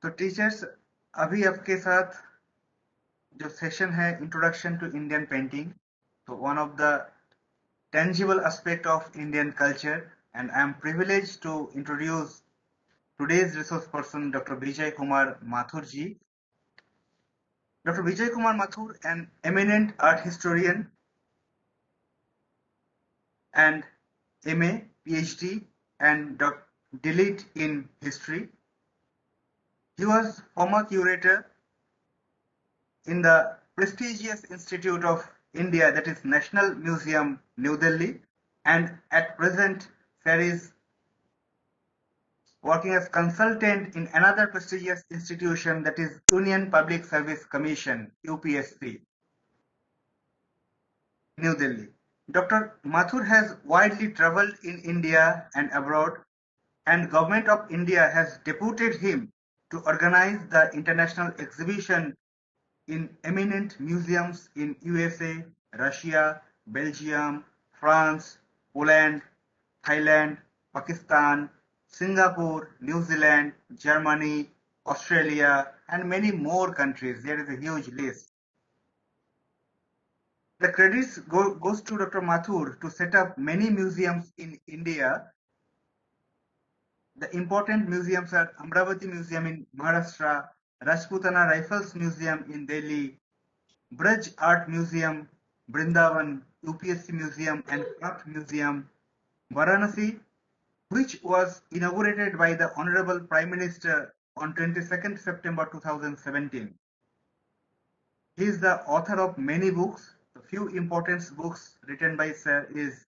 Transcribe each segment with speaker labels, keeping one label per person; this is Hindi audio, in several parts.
Speaker 1: तो टीचर्स, अभी आपके साथ जो सेशन है इंट्रोडक्शन टू इंडियन पेंटिंग, तो one of the tangible aspect of Indian culture, and I am privileged to introduce today's resource person, Dr. Vijay Kumar Mathur ji. Dr. Vijay Kumar Mathur, an eminent art historian and MA, PhD, and DLit in history. He was former curator in the prestigious Institute of India, that is National Museum, New Delhi, and at present there is working as consultant in another prestigious institution, that is Union Public Service Commission, UPSC, New Delhi. Dr. Mathur has widely traveled in India and abroad, and Government of India has deputed him to organize the international exhibition in eminent museums in USA, Russia, Belgium, France, Poland, Thailand, Pakistan, Singapore, New Zealand, Germany, Australia, and many more countries. There is a huge list. The credits goes to Dr. Mathur to set up many museums in India. The important museums are Amravati Museum in Maharashtra, Rajputana Rifles Museum in Delhi, Braj Art Museum, Brindavan, UPSC Museum and Craft Museum, Varanasi, which was inaugurated by the Honorable Prime Minister on 22nd September 2017. He is the author of many books. A few important books written by Sir is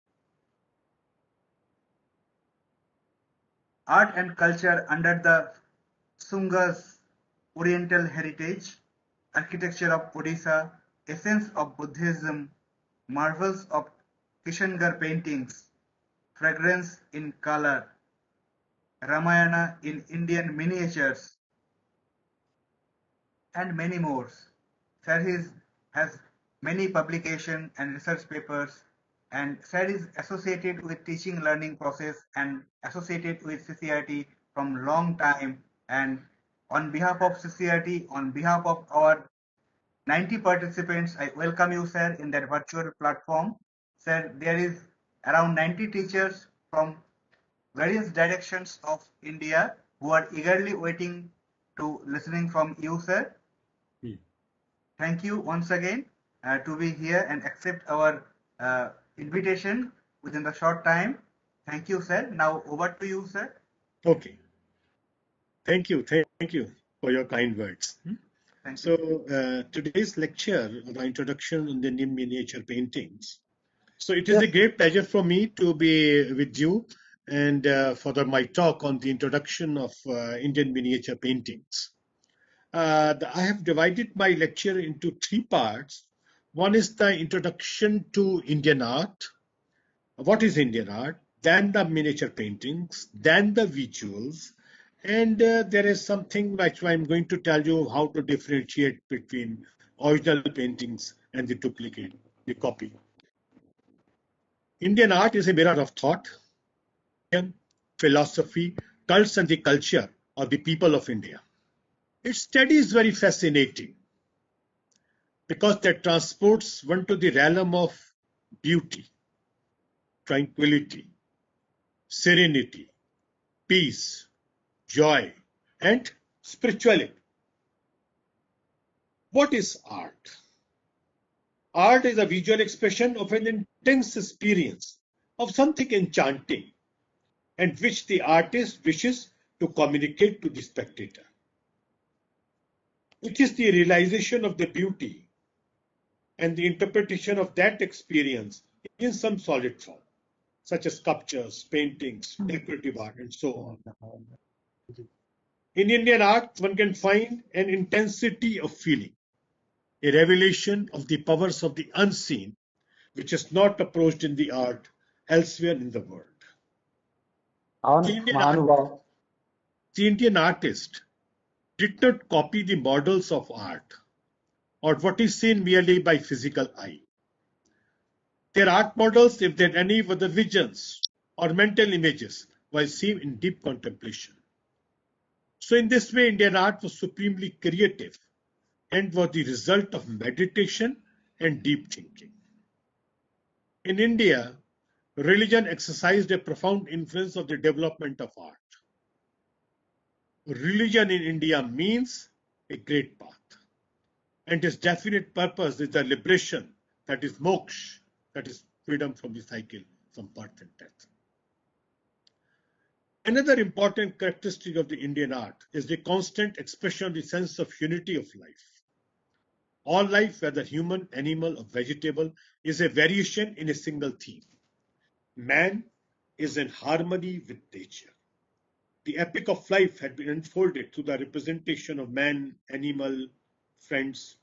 Speaker 1: Art and Culture Under the Sungas, Oriental Heritage, Architecture of Odisha, Essence of Buddhism, Marvels of Kishangarh Paintings, Fragrance in Color, Ramayana in Indian Miniatures, and many more. Sir has many publications and research papers, and Sir is associated with teaching learning process and associated with CCRT from long time. And on behalf of CCRT, on behalf of our 90 participants, I welcome you, sir, in that virtual platform. Sir, there is around 90 teachers from various directions of India who are eagerly waiting to listening from you, sir. Thank you once again to be here and accept our invitation within the short time. Thank you, sir. Now over to you, sir.
Speaker 2: Okay. Thank you for your kind words.
Speaker 1: Thank you.
Speaker 2: So today's lecture, the introduction on the Indian miniature paintings. So it is a great pleasure for me to be with you and for my talk on the introduction of Indian miniature paintings. I have divided my lecture into three parts. One is the introduction to Indian art. What is Indian art? Then the miniature paintings, then the visuals, and there is something which I'm going to tell you how to differentiate between original paintings and the duplicate, the copy. Indian art is a mirror of thought, philosophy, cults, and the culture of the people of India. Its study is very fascinating because that transports one to the realm of beauty, tranquility, serenity, peace, joy, and spirituality. What is art? Art is a visual expression of an intense experience of something enchanting and which the artist wishes to communicate to the spectator. It is the realization of the beauty and the interpretation of that experience in some solid form, such as sculptures, paintings, decorative art, and so on. In Indian art, one can find an intensity of feeling, a revelation of the powers of the unseen, which is not approached in the art elsewhere in the world. The Indian artist did not copy the models of art or what is seen merely by physical eye. Their art models, if they had any, were the visions or mental images while seen in deep contemplation. So in this way, Indian art was supremely creative and was the result of meditation and deep thinking. In India, religion exercised a profound influence on the development of art. Religion in India means a great path, and its definite purpose is the liberation, that is moksha, that is freedom from the cycle from birth and death. Another important characteristic of the Indian art is the constant expression of the sense of unity of life. All life, whether human, animal, or vegetable, is a variation in a single theme. Man is in harmony with nature. The epic of life had been unfolded through the representation of man, animal, friends,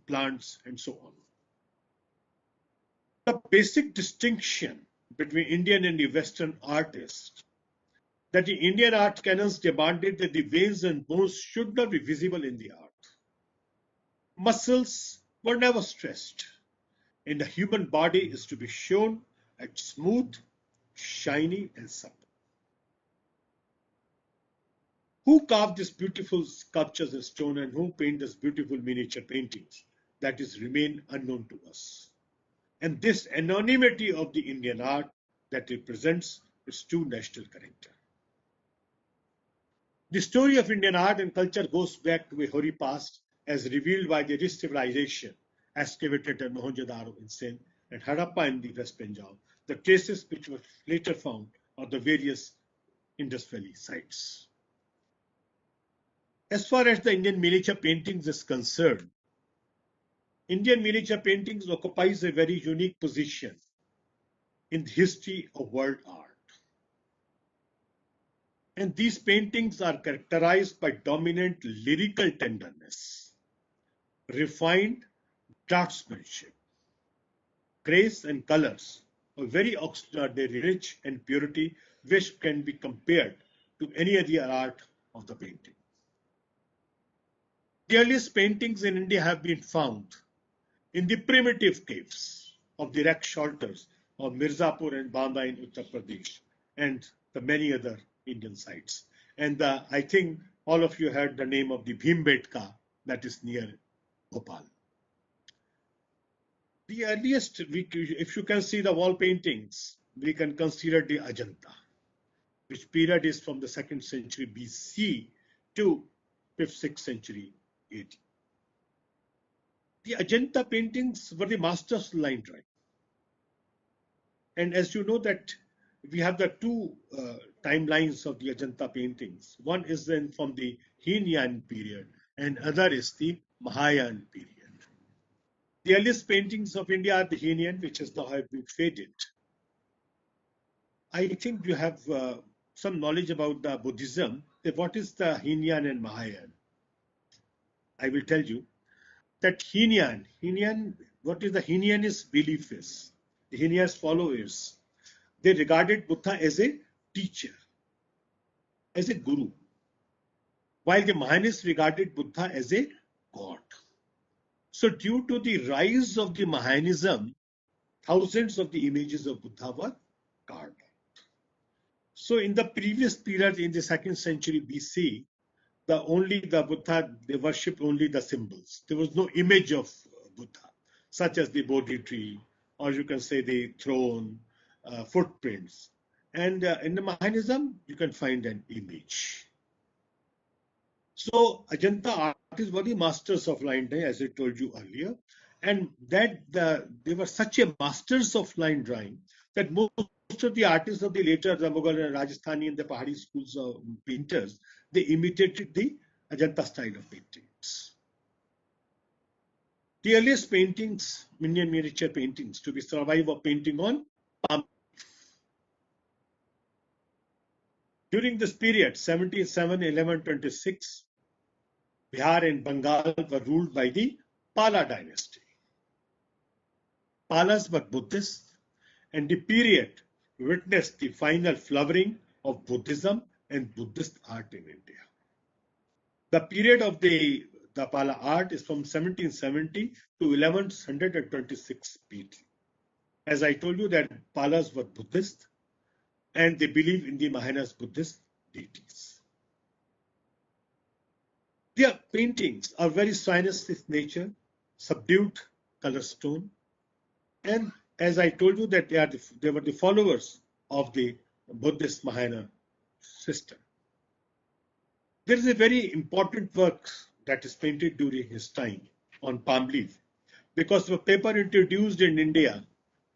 Speaker 2: plants, and so on. The basic distinction between Indian and the Western art is that the Indian art canons demanded that the veins and bones should not be visible in the art. Muscles were never stressed, and the human body is to be shown as smooth, shiny, and supple. Who carved these beautiful sculptures in stone and who painted these beautiful miniature paintings? That is remain unknown to us. And this anonymity of the Indian art that represents its true national character. The story of Indian art and culture goes back to a hoary past as revealed by the rich civilization excavated at Mohenjo-daro in Sindh and Harappa in the West Bengal, the traces which were later found on the various Indus Valley sites. As far as the Indian miniature paintings is concerned, Indian miniature paintings occupies a very unique position in the history of world art. And these paintings are characterized by dominant lyrical tenderness, refined draftsmanship, grace and colors are very extraordinary rich and purity which can be compared to any other art of the painting. The earliest paintings in India have been found in the primitive caves of the rock shelters of Mirzapur and Banda in Uttar Pradesh and the many other Indian sites. And I think all of you heard the name of the Bhimbetka that is near Bhopal. The earliest, if you can see the wall paintings, we can consider the Ajanta, which period is from the 2nd century BC to 5th, 6th century AD. The Ajanta paintings were the masters of line drawing. And as you know that we have the two timelines of the Ajanta paintings. One is then from the Heenyan period and other is the Mahayan period. The earliest paintings of India are the Heenyan, which has now been faded. I think you have some knowledge about the Buddhism. What is the Heenyan and Mahayan? I will tell you that Heenyan, what is the Heenyanist belief is? The Heenyanist followers, they regarded Buddha as a teacher, as a guru, while the Mahayanists regarded Buddha as a god. So due to the rise of the Mahayanism, thousands of the images of Buddha were carved. So in the previous period, in the 2nd century BC, the Buddha, they worshipped only the symbols. There was no image of Buddha, such as the Bodhi tree, or you can say the throne, footprints. And in the Mahayanism, you can find an image. So Ajanta artists were the masters of line drawing, as I told you earlier, and that they were such a masters of line drawing that most of the artists of the later the Mughal and Rajasthani and the Pahari schools of painters, they imitated the Ajanta style of paintings. The earliest paintings, Indian miniature paintings, to be survive of painting on palm. During this period, 1707-1126, Bihar and Bengal were ruled by the Pala dynasty. Palas were Buddhists, and the period witnessed the final flowering of Buddhism and Buddhist art in India. The period of the Pala art is from 1770 to 1126 BC. As I told you that Palas were Buddhist and they believe in the Mahayanist Buddhist deities. Their paintings are very sinus in nature, subdued color stone, and as I told you that they were the followers of the Buddhist Mahayana system. There is a very important work that is painted during his time on palm leaf, because the paper introduced in India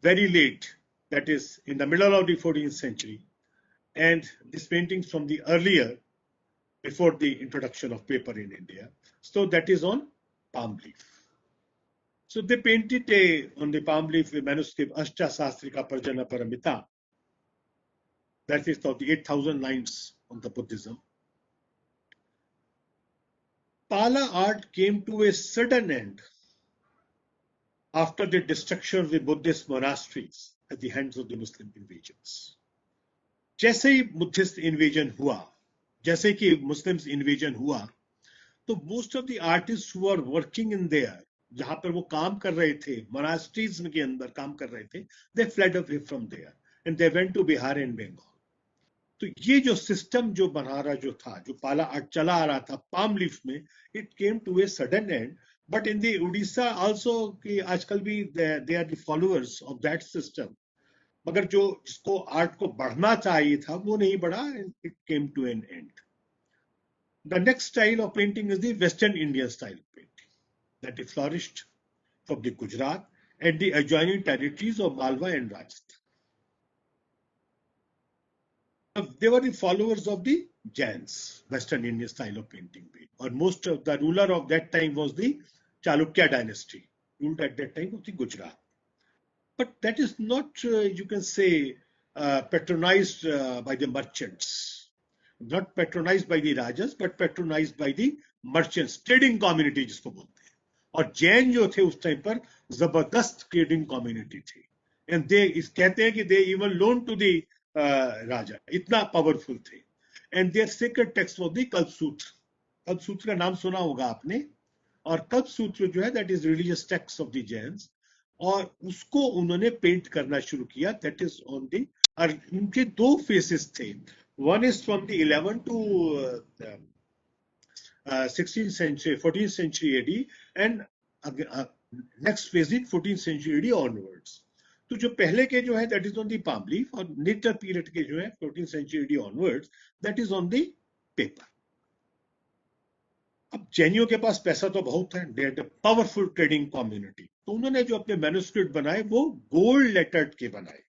Speaker 2: very late, that is in the middle of the 14th century, and this painting from the earlier, before the introduction of paper in India. So that is on palm leaf. So they painted on the palm leaf a manuscript Ashta Sastrika Parjana Paramita, that is of the 8,000 lines on the Buddhism. Pala art came to a sudden end after the destruction of the Buddhist monasteries at the hands of the Muslim invasions. जैसे ही बुद्धिस्ट इन्वेजन हुआ, जैसे कि मुस्लिम्स इन्वेजन हुआ, तो most of the artist who are working in there, जहां पर वो काम कर रहे थे, मोनास्ट्रीज के अंदर काम कर रहे थे, they fled away from there and they went to Bihar and Bengal. तो ये जो सिस्टम जो बना रहा जो था, जो पाला आर्ट चला आ रहा था पाम लीफ में, it came to a sudden end. But in the Orissa also कि आजकल भी they are the followers of that system, मगर जो इसको आर्ट को बढ़ना चाहिए था वो नहीं बढ़ा, it came to an end. The next style of painting is the western Indian style of painting that is flourished from the Gujarat and the adjoining territories of Malwa and Rajasthan. They were the followers of the Jains, Western Indian style of painting. Or most of the ruler of that time was the Chalukya dynasty, ruled at that time of the Gujarat. But that is not, you can say, patronized by the merchants. Not patronized by the Rajas, but patronized by the merchants, trading community जिसको बोलते हैं. और जैन जो थे उस टाइम पर जबरदस्त ट्रेडिंग कम्युनिटी थी, एंड दे कहते हैं कि they even loan to the raja, इतना पावरफुल थे. And their secret text was the Kalpasutra. Kalpasutra का नाम सुना होगा आपने, और कल्पसूत्र जो है that is religious text of the Jains, और उसको उन्होंने पेंट करना शुरू किया. दैट इज ऑन द, और उनके दो फेसेस थे. One is from the 11 to 16th century, 14th century AD, and next phase in 14th century AD onwards. तो जो पहले के जो है that is on the palm leaf, और लेटर पीरियड के जो है 14th century AD onwards that is on the paper. अब जैनियों के पास पैसा तो बहुत है, they are the powerful trading community, तो उन्होंने जो अपने मैन्युस्क्रिप्ट बनाए वो गोल्ड लेटर्ड के बनाए.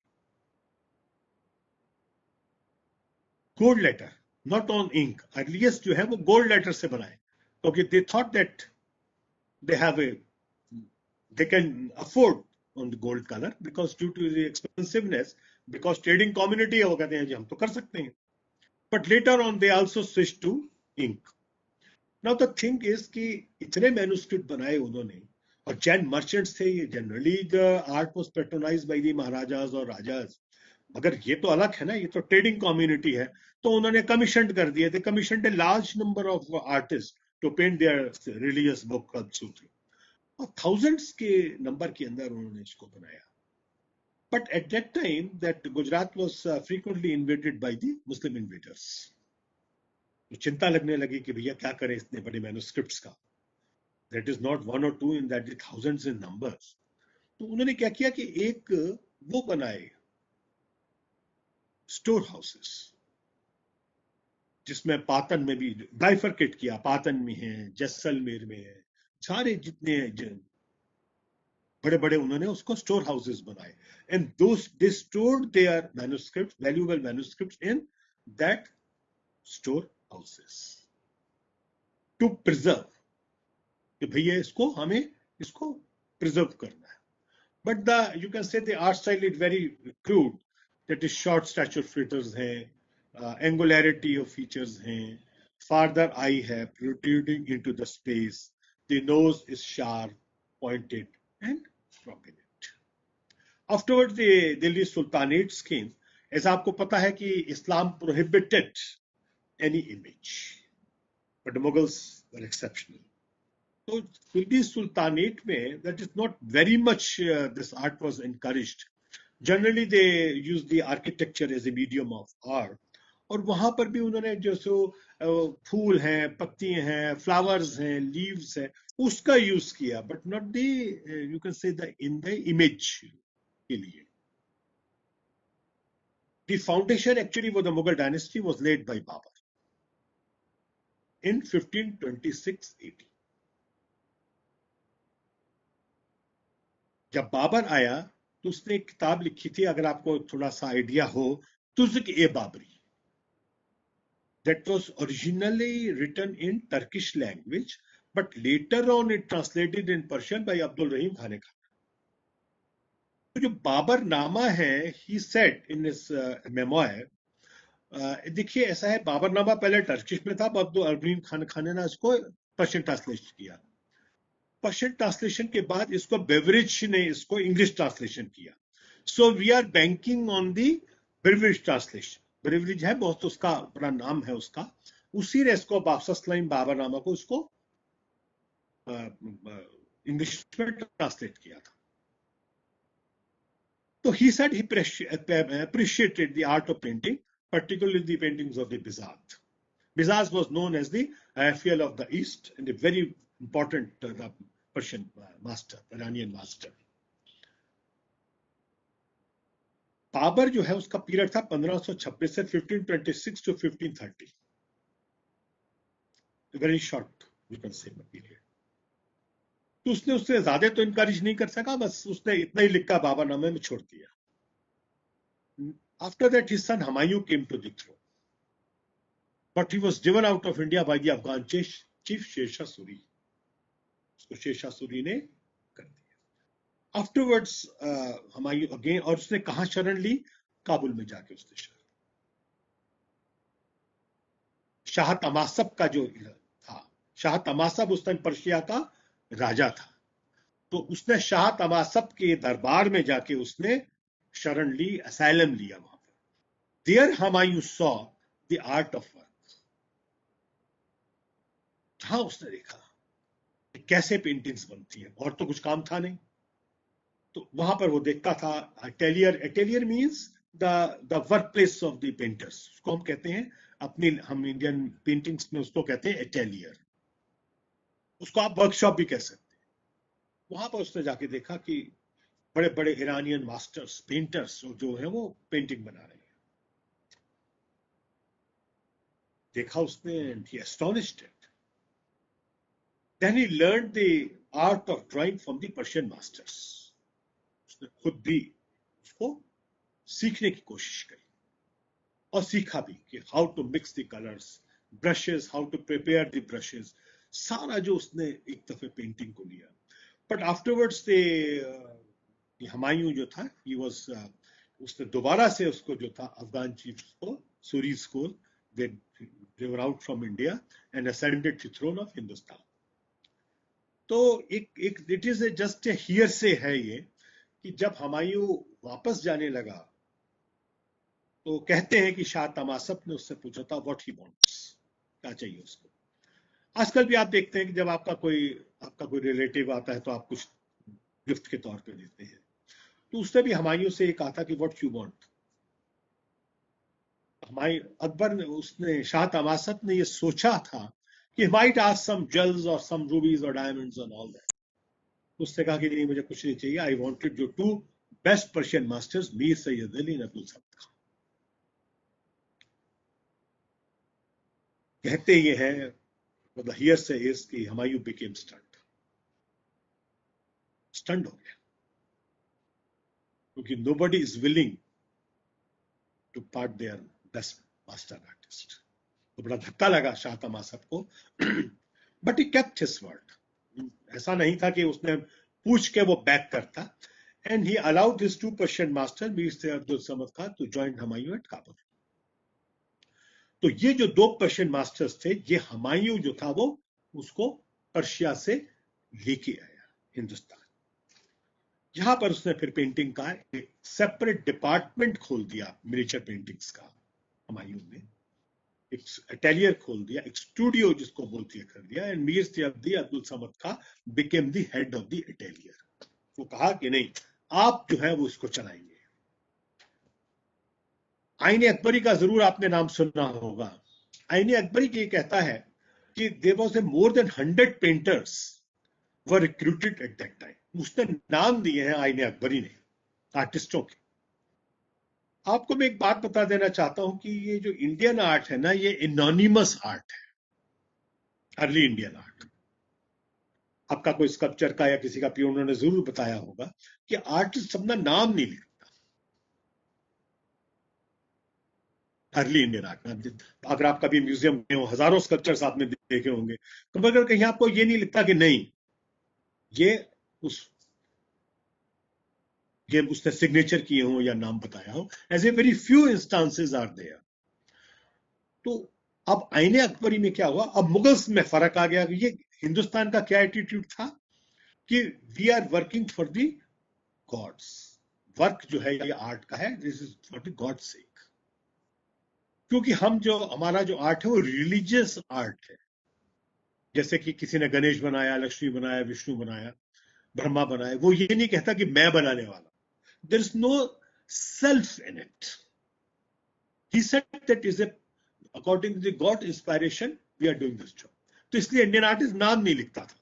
Speaker 2: Gold letter, not on ink. Earliest जो है वो गोल्ड लेटर से बनाए, क्योंकि they thought that they have a, they can afford on the gold color because due to the expensiveness, because trading community है, वो कहते हैं जी हम तो कर सकते हैं. But later on they also switched to ink. Now the thing is कि इतने manuscript बनाए उन्होंने, और जैन merchants थे, ये generally the art was patronized by the महाराजास और राजास, मगर ये तो अलग है ना, ये तो trading community है, तो उन्होंने commissioned कर दिए. They commissioned a large number of artists to paint their religious book Kalpasutra. और thousands के नंबर के अंदर उन्होंने इसको बनाया. But at that time, that Gujarat was frequently invaded by the Muslim invaders. तो चिंता लगने लगी कि भैया क्या करें इतने बड़े मैन्युस्क्रिप्ट्स का. That is not one or two, in that the thousands in numbers. तो उन्होंने क्या किया कि एक वो बनाए स्टोर हाउसेस, जिसमें पातन में भी बाइफरकेट किया, पातन में है, जैसलमेर में है, सारे जितने बड़े बड़े उन्होंने उसको स्टोर हाउसेस बनाए. And those they stored their manuscripts, valuable manuscripts in that store houses to preserve, कि भैया इसको हमें इसको प्रिजर्व करना है. But the you can say the art style is very crude, that is short stature figures हैं, एंगुलैरिटी ऑफ फीचर्स हैं, farther eye है protruding into the space, the nose is sharp, pointed and prominent. Afterwards the Delhi Sultanate came. ऐसा आपको पता है कि इस्लाम prohibited any image, but the Mughals were exceptional. So Delhi Sultanate में that is not very much this art was encouraged. Generally they use the architecture as a medium of art, और वहां पर भी उन्होंने जो फूल हैं, पत्तियां हैं, फ्लावर्स हैं, लीव्स हैं, उसका यूज किया, but not the you can say the in the image के लिए. The foundation actually for the Mughal dynasty was laid by Babur in 1526 AD. जब बाबर आया तो उसने एक किताब लिखी थी, अगर आपको थोड़ा सा आइडिया हो, तुज़्क़-ए-बाबरी. That was originally written in Turkish language, but later on it translated in Persian by Abdul Rahim Khan Khan. तो जो बाबर नामा है, he said in his memoir, देखिए ऐसा है, बाबरनामा पहले टर्किश में था, अब्दुल रहीम खान खाने ने इसको पर्शियन ट्रांसलेशन किया. पर्शियन ट्रांसलेशन के बाद इसको बेवरेज ने इसको इंग्लिश ट्रांसलेशन किया. So we are banking on the Beveridge translation. Beveridge है बहुत, उसका बड़ा नाम है उसका, उसी ने इसको वापस बाबरनामा को इसको इंग्लिश में ट्रांसलेट किया था. तो he said he appreciated the art of painting, particularly the paintings of the Bizaz. Bizaz was known as the Raphael of the East and a very important Persian master, Iranian master. Babar जो है उसका पीरियड था 1526 से 1526 to 1530. A very short, you can say, period. तो उसने उससे ज्यादा तो इनकरेज नहीं कर सका, बस उसने इतना ही लिखा बाबरनामे में छोड़ दिया. After that, his son Humayun came to the throne, but he was driven out of India by the Afghan chief Sher Shah Suri. उसको शेर शाह सूरी ने कर दिया. Afterwards, Humayun again, और उसने कहां शरण ली? काबुल में जाके उसने शरण. शाह तमासब का जो था, शाह तमासब उस टाइम पर्शिया का राजा था, तो उसने शाह तमासब के दरबार में जाके उसने शरण ली, असाइलम लिया वहां पर. There Humayun saw the art of work. जहां उसने देखा कैसे पेंटिंग्स बनती हैं, और तो कुछ काम था नहीं, तो वहां पर वो देखता था. Atelier means the work place of the painters, उसको हम कहते हैं अपनी, हम इंडियन पेंटिंग्स में उसको कहते हैं अटेलियर. उसको आप वर्कशॉप भी कह सकते हैं. वहां पर उसने जाके देखा कि बड़े बड़े ईरानियन मास्टर्स, पेंटर्स जो है वो पेंटिंग बना रहे हैं. देखा उसने, and he astonished it. Then he learned the art of drawing from the Persian masters. उसने खुद भी उसको सीखने की कोशिश करी और सीखा भी कि how to mix the colors, brushes, how to prepare the brushes, सारा जो उसने एक दफे पेंटिंग को लिया. But afterwards हुमायूं जो था, he was उसने दोबारा से उसको जो था अफगान चीफ को, सूरीज को, they were out from India and ascended the throne of Hindustan. तो एक it is just a hearsay है ये, कि जब हुमायूं वापस जाने लगा तो कहते हैं कि शाह तमासब ने उससे पूछा था व्हाट ही वांट्स, क्या चाहिए उसको. आजकल भी आप देखते हैं कि जब आपका कोई रिलेटिव आता है तो आप कुछ गिफ्ट के तौर पे देते हैं, तो उसने भी हुमायूं से ये कहा था कि व्हाट यू वांट. अकबर ने, उसने, शाह तमासब ने ये सोचा था कि might ask some jewels or some rubies or diamonds and all that. उसने कहा कि नहीं, मुझे कुछ नहीं चाहिए. I wanted your two best Persian masters, Mir Sayyid Ali and Abdul Samad Khan. कहते ये हैं, मतलब hearsay is कि हुमायूं became stunned हो गया, क्योंकि nobody is willing to part their best master artist. तो बड़ा धक्का लगा शाह तमासब को. But he kept his word. ऐसा नहीं था कि उसने पूछ के वो बैक करता. And he allowed his two Persian master Mir Syed Abdul Samad Khan to join Humayun at Kabul. तो ये जो दो पर्शियन मास्टर्स थे, ये हुमायूं जो था वो उसको पर्शिया से लेके आया हिंदुस्तान. यहां पर उसने फिर पेंटिंग का एक सेपरेट डिपार्टमेंट खोल दिया, मिनिएचर पेंटिंग्स का. हुमायूं ने एक अटेलियर खोल दिया, एक स्टूडियो जिसको बोलते कर दिया. एंड मीर सैयद अब्दुल समद का became the head of the atelier. वो कहा कि नहीं, आप जो है वो इसको चलाएंगे. आईने अकबरी का जरूर आपने नाम सुना होगा। आईने अकबरी ये कहता है कि there was a more than 100 painters were recruited at that time. उसने नाम दिए हैं आईने अकबरी ने आर्टिस्टों के। आपको मैं एक बात बता देना चाहता हूं कि ये जो इंडियन आर्ट है ना, ये एनोनिमस आर्ट है, अर्ली इंडियन आर्ट। आपका कोई स्कल्पचर का या किसी का पी उन्होंने जरूर बताया होगा कि आर्टिस्ट अपना नाम नहीं लिखता अर्ली इंडियन आर्ट में। अगर आप कभी म्यूजियम में हो, हजारों स्कल्पचर्स आपने देखे होंगे, तो मगर कहीं आपको ये नहीं लिखता कि नहीं ये उस ये उसने सिग्नेचर किए हो या नाम बताया हो। As a very few instances are there. तो अब आईने अकबरी में क्या हुआ, अब मुगल्स में फर्क आ गया। ये हिंदुस्तान का क्या एटीट्यूड था कि we are working for the gods. Work जो है ये आर्ट का है, this is for the God sake. क्योंकि हम जो हमारा जो आर्ट है वो रिलीजियस आर्ट है। जैसे कि किसी ने गणेश बनाया, लक्ष्मी बनाया, विष्णु बनाया, ब्रह्मा बनाया, वो ये नहीं कहता कि मैं बनाने वाला। There is no self in it. He said that is a according to the God inspiration we are doing this job. तो इसलिए इंडियन आर्टिस्ट नाम नहीं लिखता था।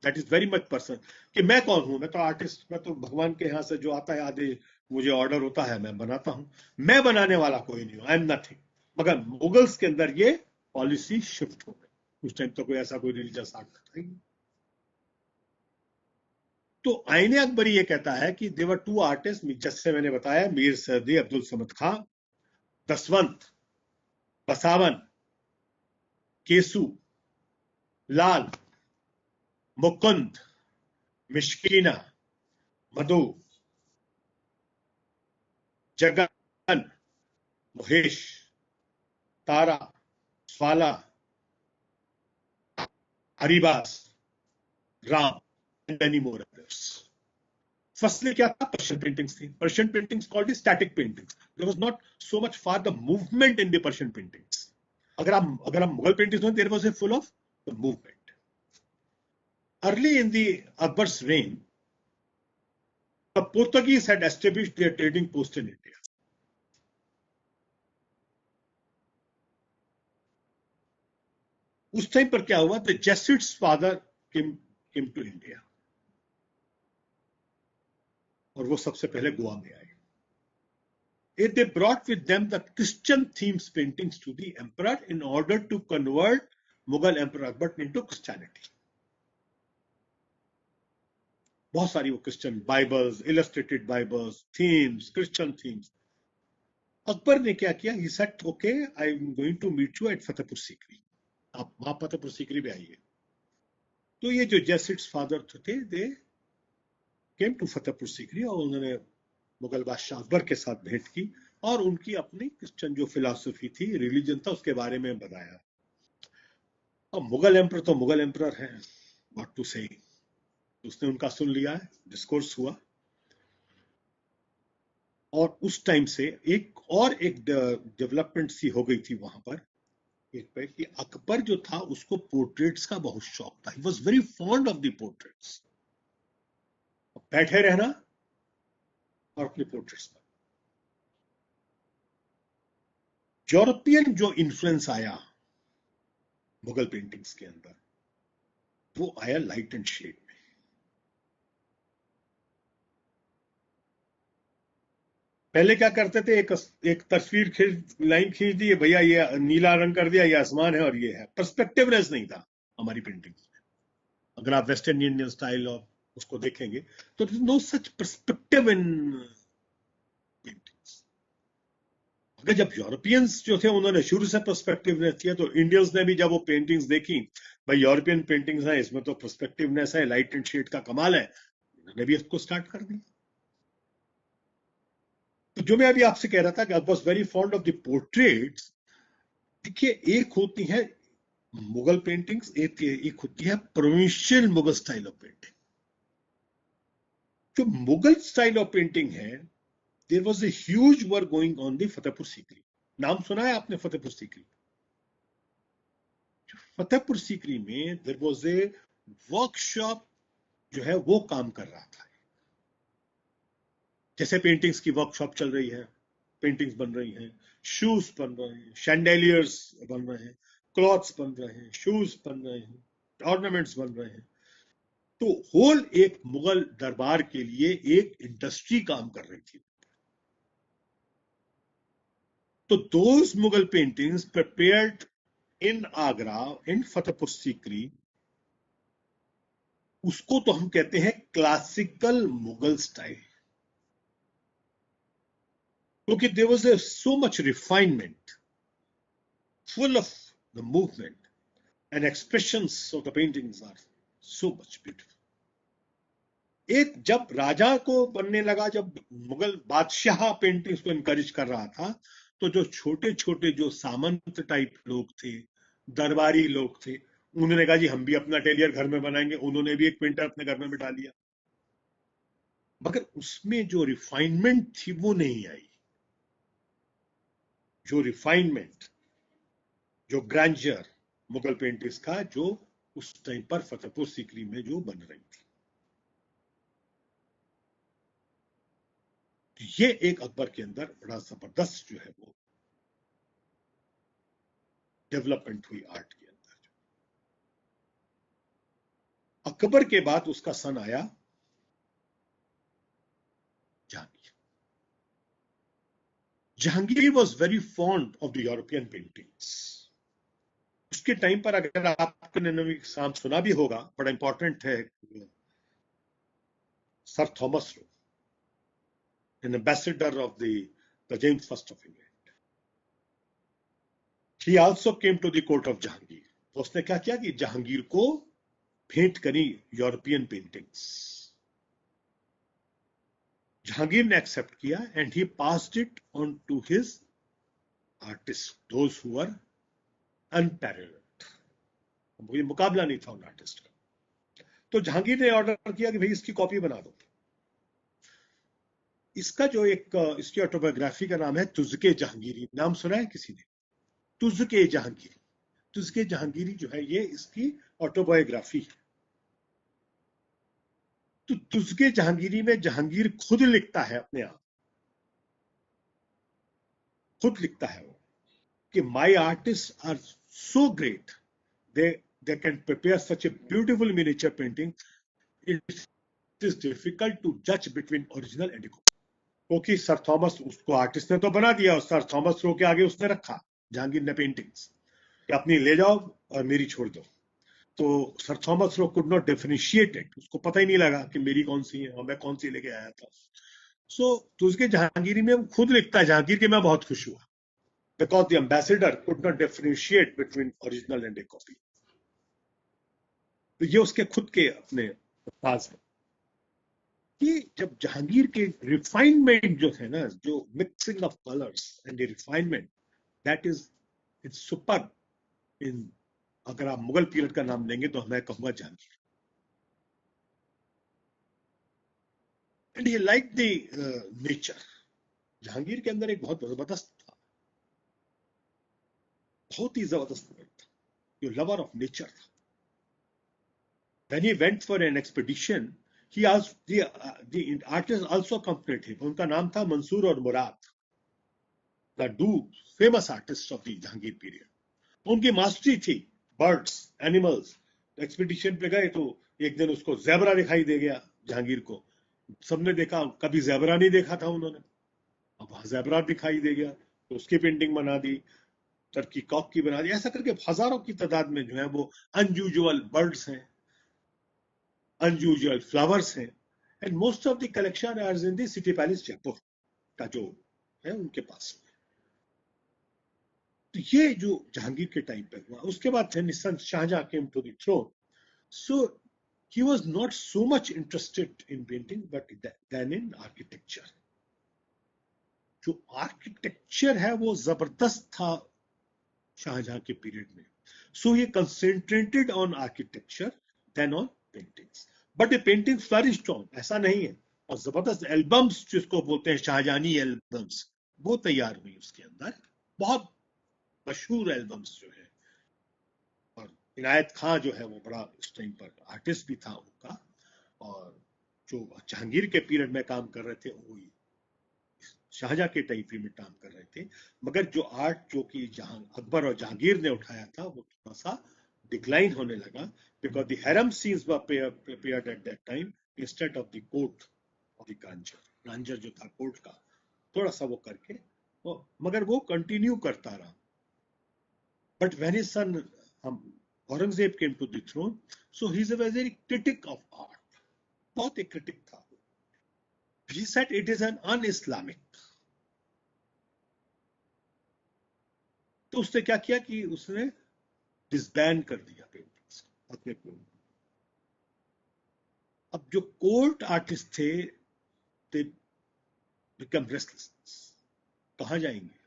Speaker 2: That is very much personal कि मैं कौन हूं, मैं तो आर्टिस्ट, मैं तो भगवान के यहां से जो आता है आधे मुझे ऑर्डर होता है, मैं बनाता हूं, मैं बनाने वाला कोई नहीं हूं, आई एम नथिंग। मगर मुगल्स के अंदर ये पॉलिसी शिफ्ट हो गई। उस टाइम तो कोई ऐसा कोई रिलीजियस आर्ट था ही। तो आईने अकबरी ये कहता है कि देवर टू आर्टिस्ट, जैसे मैंने बताया, मीर सैयदी अब्दुल समद खां, दसवंत, बसावन, केसू, लाल, मुकुंद, मिश्कीना, मधु, जगन, महेश, तारा, स्वाला, हरिबास, Ram, and many more others. Firstly, क्या था? Persian paintings थी. Persian paintings called static paintings. There was not so much for the movement in the Persian paintings. अगर हम मुगल पेंटिंग्स में, there was a full of the movement. Early in the Akbar's reign, the Portuguese had established their trading post in India. उस टाइम पर क्या हुआ? The Jesuits' father came to India. और वो सबसे पहले गोवा में आए. They brought with them the Christian themes paintings to the emperor in order to convert Mughal Emperor Akbar into Christianity. बहुत सारी वो Christian Bibles, illustrated Bibles, themes, Christian themes. Akbar ने क्या किया? He said, okay, I am going to meet you at Fatehpur Sikri. आप वहां फतेहपुर सीकरी पे आइए. तो ये जो जेसिट्स फादर थे, दे केम टू फतेहपुर सीकरी और उन्होंने मुगल बादशाह अकबर के साथ भेंट की और उनकी अपनी क्रिश्चियन जो फिलॉसफी थी, रिलीजन था, उसके बारे में बताया. अब मुगल एम्परर तो मुगल एम्परर है, व्हाट टू से. उसने उनका सुन लिया है, डिस्कोर्स हुआ. और उस टाइम से एक डेवलपमेंट सी हो गई थी वहां पर एक पे कि अकबर जो था उसको पोर्ट्रेट्स का बहुत शौक था. He was very fond of the portraits. बैठे रहना और अपने पोर्ट्रेट्स पर. यूरोपियन जो इन्फ्लुएंस आया मुगल पेंटिंग्स के अंदर, वो आया लाइट एंड शेड में. पहले क्या करते थे, एक तस्वीर लाइन खींच दी, भैया ये नीला रंग कर दिया, ये आसमान है और ये है. पर्सपेक्टिवनेस नहीं था हमारी पेंटिंग्स में. अगर आप वेस्टर्न इंडियन स्टाइल और उसको देखेंगे तो no such perspective in paintings. अगर जब यूरोपियंस जो थे उन्होंने शुरू से पर्सपेक्टिवनेस किया, तो इंडियंस ने भी जब वो पेंटिंग्स देखी, भाई यूरोपियन पेंटिंग्स है, इसमें तो पर्सपेक्टिवनेस है, लाइट एंड शेड का कमाल है, उन्होंने भी इसको स्टार्ट कर दिया. तो जो मैं अभी आपसे कह रहा था कि I was very fond of the portraits. देखिए, एक होती है मुगल पेंटिंग्स, एक होती है provincial Mughal style of painting. जो मुगल स्टाइल ऑफ पेंटिंग है, there was a huge work going on the Fatehpur Sikri. नाम सुना है आपने फतेहपुर सीकरी? फतेहपुर सीकरी में देयर वाज ए वर्कशॉप जो है वो काम कर रहा था. जैसे पेंटिंग्स की वर्कशॉप चल रही है, पेंटिंग्स बन रही हैं, शूज बन रहे हैं, शैंडेलियर्स बन रहे हैं, क्लॉथ्स बन रहे हैं, शूज बन रहे हैं, ऑर्नामेंट्स बन रहे हैं। तो होल एक मुगल दरबार के लिए एक इंडस्ट्री काम कर रही थी। तो those Mughal paintings prepared in Agra, in Fatehpur Sikri, उसको तो हम कहते हैं क्लासिकल मुगल स्टाइल, क्योंकि there was so much refinement, full of the movement and expressions of the paintings are so much beautiful. एक जब राजा को बनने लगा, जब मुगल बादशाह पेंटिंग्स को इनकरेज कर रहा था, तो जो छोटे छोटे जो सामंत टाइप लोग थे, दरबारी लोग थे, उन्होंने कहा जी हम भी अपना टेलियर घर में बनाएंगे, उन्होंने भी एक पेंटर अपने घर में बिठा लिया। मगर उसमें जो रिफाइनमेंट थी वो नहीं आई, जो रिफाइनमेंट, जो ग्रैंडर मुगल पेंटिंग्स का जो उस टाइम पर फतेहपुर सीकरी में जो बन रही थी। तो ये एक अकबर के अंदर बड़ा जबरदस्त जो है वो डेवलपमेंट हुई आर्ट के अंदर। अकबर के बाद उसका सन आया Jahangir. Jahangir was very fond of the European paintings. उसके टाइम पर अगर आपने नाम सुना भी होगा, बड़ा इंपॉर्टेंट है, sir Thomas Roe, an ambassador of the James I of England. He also came to the court of Jahangir. तो उसने क्या किया कि जहांगीर को भेंट करी यूरोपियन पेंटिंग्स। जहांगीर ने एक्सेप्ट किया and he passed it on to his artist, those who were unparalleled. कोई मुकाबला नहीं था उन आर्टिस्ट का। तो जहांगीर ने ऑर्डर किया कि भाई इसकी कॉपी बना दो। इसका जो एक इसकी ऑटोबायोग्राफी का नाम है तुज़के जहांगीरी। नाम सुना है किसी ने? तुज़के जहांगीरी। तुज़के जहांगीरी जो है ये इसकी ऑटोबायोग्राफी है। तो तुज़के जहांगीरी में जहांगीर खुद लिखता है, अपने आप खुद लिखता है वो कि my artist are so great, they can prepare such a beautiful miniature painting, it is difficult to जज बिटवीन ओरिजिनल एंड कॉपी। क्योंकि सर थॉमस, उसको आर्टिस्ट ने तो बना दिया और सर थॉमस रो के आगे उसने रखा जहांगीर ने पेंटिंग्स कि अपनी ले जाओ और मेरी छोड़ दो। तो sir Thomas Roe could not differentiate it, उसको पता ही नहीं लगा कि मेरी कौन सी है और मैं कौन सी लेके आया था। तो उसके जहांगीरी में खुद लिखता है जहांगीर के मैं बहुत खुश हुआ, because the ambassador could not differentiate between original and a copy. तो ये उसके खुद के अपने अल्फाज हैं कि जब जहांगीर के रिफाइनमेंट जो है ना, जो mixing of colours and refinement, that is it's super in. अगर आप मुगल पीरियड का नाम लेंगे तो मैं कहूंगा Jahangir. And he like the nature. Jahangir के अंदर एक बहुत जबरदस्त था, बहुत ही जबरदस्त था, जो लवर ऑफ नेचर था। When he went for an expedition, he asked the artists also accompanied him. उनका नाम था मंसूर और मुराद, the two famous artists of the Jahangir period. उनकी मास्टरी थी बर्ड्स, एनिमल्स। एक्सपीडिशन पे गए तो एक दिन उसको ज़ेबरा दिखाई दे गया जहांगीर को। सबने देखा, कभी ज़ेबरा नहीं देखा था उन्होंने, अब वहां ज़ेबरा दिखाई दे गया तो उसकी पेंटिंग बना दी, टर्की कॉक की बना दी। ऐसा करके हजारों की तादाद में जो है वो अनयूजुअल बर्ड्स हैं, unusual flowers हैं। And most of the collection are in the city palace Jaipur का जो है उनके पास में। तो ये जो जहांगीर के टाइम पे हुआ। उसके बाद Shahjahan came to the throne, so he was not so much interested in painting but than in architecture. जो आर्किटेक्चर है वो जबरदस्त था शाहजहां के पीरियड में। सो he concentrated on architecture than on paintings. But ये पेंटिंग फ्लरिश्ड ऑन, ऐसा नहीं है। और जबरदस्त एल्बम्स जिसको बोलते हैं शाहजहानी एल्बम्स, वो तैयार हुई उसके अंदर, बहुत मशहूर एल्बम्स जो है। और इनायत खां जो है वो बड़ा उस टाइम पर आर्टिस्ट भी था उनका, और जो जहांगीर के पीरियड में काम कर रहे थे वो शाहजहां के टाइम पीरियड में काम कर रहे थे, मगर जो आर्ट जो कि जहां अकबर और जहांगीर ने उठाया था वो थोड़ा सा डिक्लाइन होने लगा, because the harem scenes were prepared at that time instead of the court of the grandeur जो था कोर्ट का, थोड़ा सा वो करके वो, मगर वो कंटिन्यू करता रहा. But when his son Aurangzeb came to the throne, so he is a very critic of art, बहुत एक क्रिटिक था. He said it is an un-Islamic. तो उसने क्या किया कि उसने डिसबैन कर दिया पेंटिंग्स अपने को. अब जो कोर्ट आर्टिस्ट थे दे बिकम रेस्टलेस, कहां जाएंगे?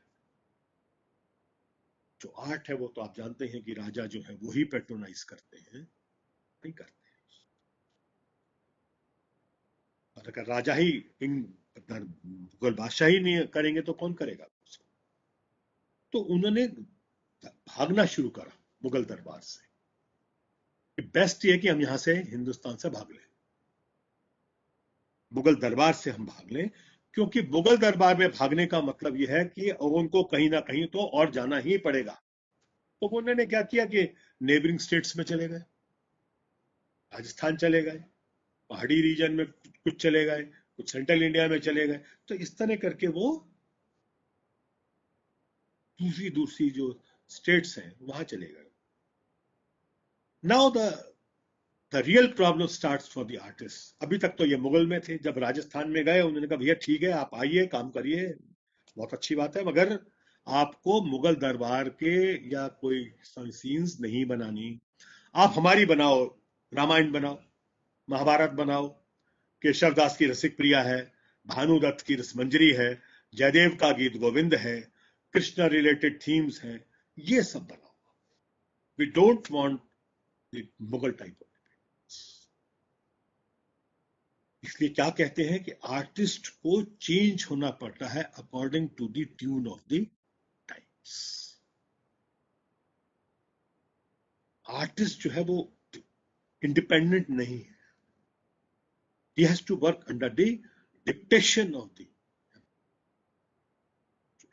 Speaker 2: जो आर्ट है वो तो आप जानते हैं कि राजा जो है वो ही पेट्रोनाइज करते हैं, नहीं करते. और अगर राजा ही मुगल बादशाह ही नहीं करेंगे तो कौन करेगा? तो उन्होंने भागना शुरू करा मुगल दरबार से. बेस्ट ये कि हम यहां से हिंदुस्तान से भाग लें, मुगल दरबार से हम भाग लें, क्योंकि मुगल दरबार में भागने का मतलब यह है कि उनको कहीं ना कहीं तो और जाना ही पड़ेगा. तो उन्होंने क्या किया कि नेबरिंग स्टेट्स में चले गए, राजस्थान चले गए, पहाड़ी रीजन में कुछ चले गए, कुछ सेंट्रल इंडिया में चले गए. तो इस तरह करके वो दूसरी दूसरी जो स्टेट्स हैं वहां चले गए. Now the real problem starts for the artist. अभी तक तो ये मुगल में थे, जब राजस्थान में गए उन्होंने कहा भैया ठीक है आप आइए काम करिए, बहुत अच्छी बात है, मगर आपको मुगल दरबार के या कोई सीन्स नहीं बनानी, आप हमारी बनाओ, रामायण बनाओ, महाभारत बनाओ, केशव दास की रसिक प्रिया है, भानुदत्त की रसमंजरी है, जयदेव का गीत गोविंद है, कृष्ण रिलेटेड थीम्स हैं, ये सब बनाओ. We don't want the Mughal type of. इसलिए क्या कहते हैं कि आर्टिस्ट को चेंज होना पड़ता है according to the tune of the times. Artist जो है वो इंडिपेंडेंट नहीं है, he has to work under the dictation of the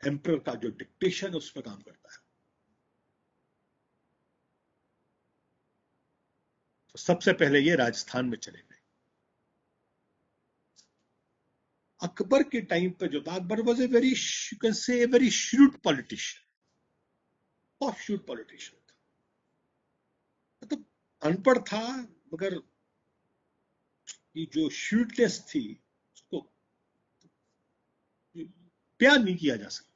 Speaker 2: emperor का जो डिक्टेशन उस पर काम करता है. तो सबसे पहले ये राजस्थान में चले गए. अकबर के टाइम पे जो था, Akbar was a very you can से वेरी श्रूड पॉलिटिशियन, बहुत श्रूड पॉलिटिशियन था. मतलब अनपढ़ था, मगर ये जो श्रूडनेस थी उसको प्यार नहीं किया जा सकता.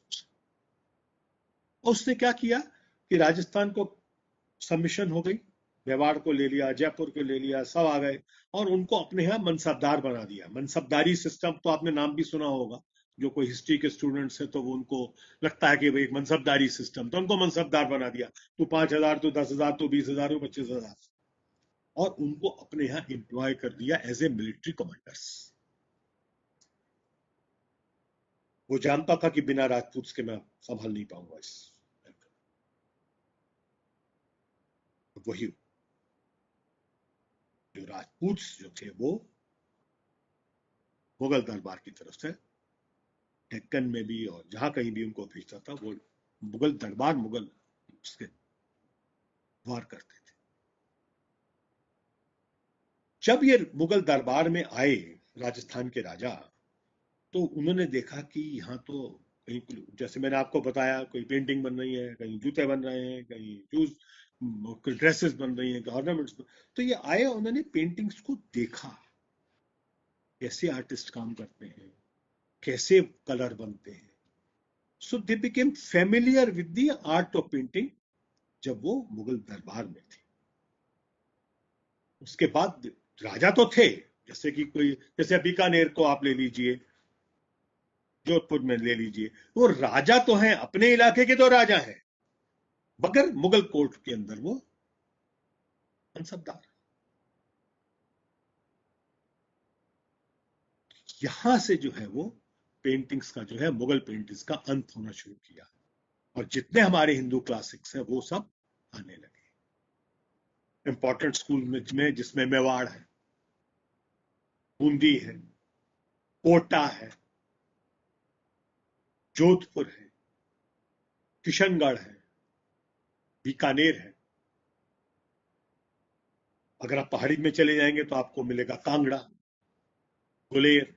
Speaker 2: और उसने क्या किया कि राजस्थान को सबमिशन हो गई, मेवाड़ को ले लिया, जयपुर को ले लिया, सब आ गए और उनको अपने यहां मनसबदार बना दिया. मनसबदारी सिस्टम तो आपने नाम भी सुना होगा, जो कोई हिस्ट्री के स्टूडेंट्स है तो वो उनको लगता है कि भाई एक मनसबदारी सिस्टम, तो उनको मनसबदार बना दिया. तू 5,000, तू 10,000, तू 20,000, तू 25,000, और उनको अपने यहां एम्प्लॉय कर दिया एज ए मिलिट्री कमांडर्स. वो जानता था कि बिना राजपूत के मैं संभाल नहीं पाऊंगा इस. वही जो राजपूत जो थे वो मुगल दरबार की तरफ से डेक्कन में भी और जहां कहीं भी उनको भेजता था, वो मुगल दरबार मुगल उसके वार करते थे. जब ये मुगल दरबार में आए राजस्थान के राजा, तो उन्होंने देखा कि यहाँ तो कहीं, जैसे मैंने आपको बताया, कोई पेंटिंग बन रही है, कहीं जूते बन रहे हैं, कहीं शूज, ड्रेसेस बन रही हैं, ऑर्नामेंट्स. तो ये आए, उन्होंने पेंटिंग्स को देखा, कैसे आर्टिस्ट काम करते हैं, कैसे कलर बनते हैं. So they became familiar with the art of painting जब वो मुगल दरबार में थे. उसके बाद राजा तो थे, जैसे कि कोई, जैसे बीकानेर को आप ले लीजिए, जोधपुर में ले लीजिए, वो राजा तो हैं, अपने इलाके के तो राजा हैं, मगर मुगल कोर्ट के अंदर वो मनसबदार. यहां से जो है वो पेंटिंग्स का जो है, मुगल पेंटिंग्स का अंत होना शुरू किया, और जितने हमारे हिंदू क्लासिक्स हैं वो सब आने लगे. इंपॉर्टेंट स्कूल में जिसमें मेवाड़ है, बूंदी है, कोटा है, जोधपुर है, किशनगढ़ है, बीकानेर है। अगर आप पहाड़ी में चले जाएंगे तो आपको मिलेगा कांगड़ा, गुलेर,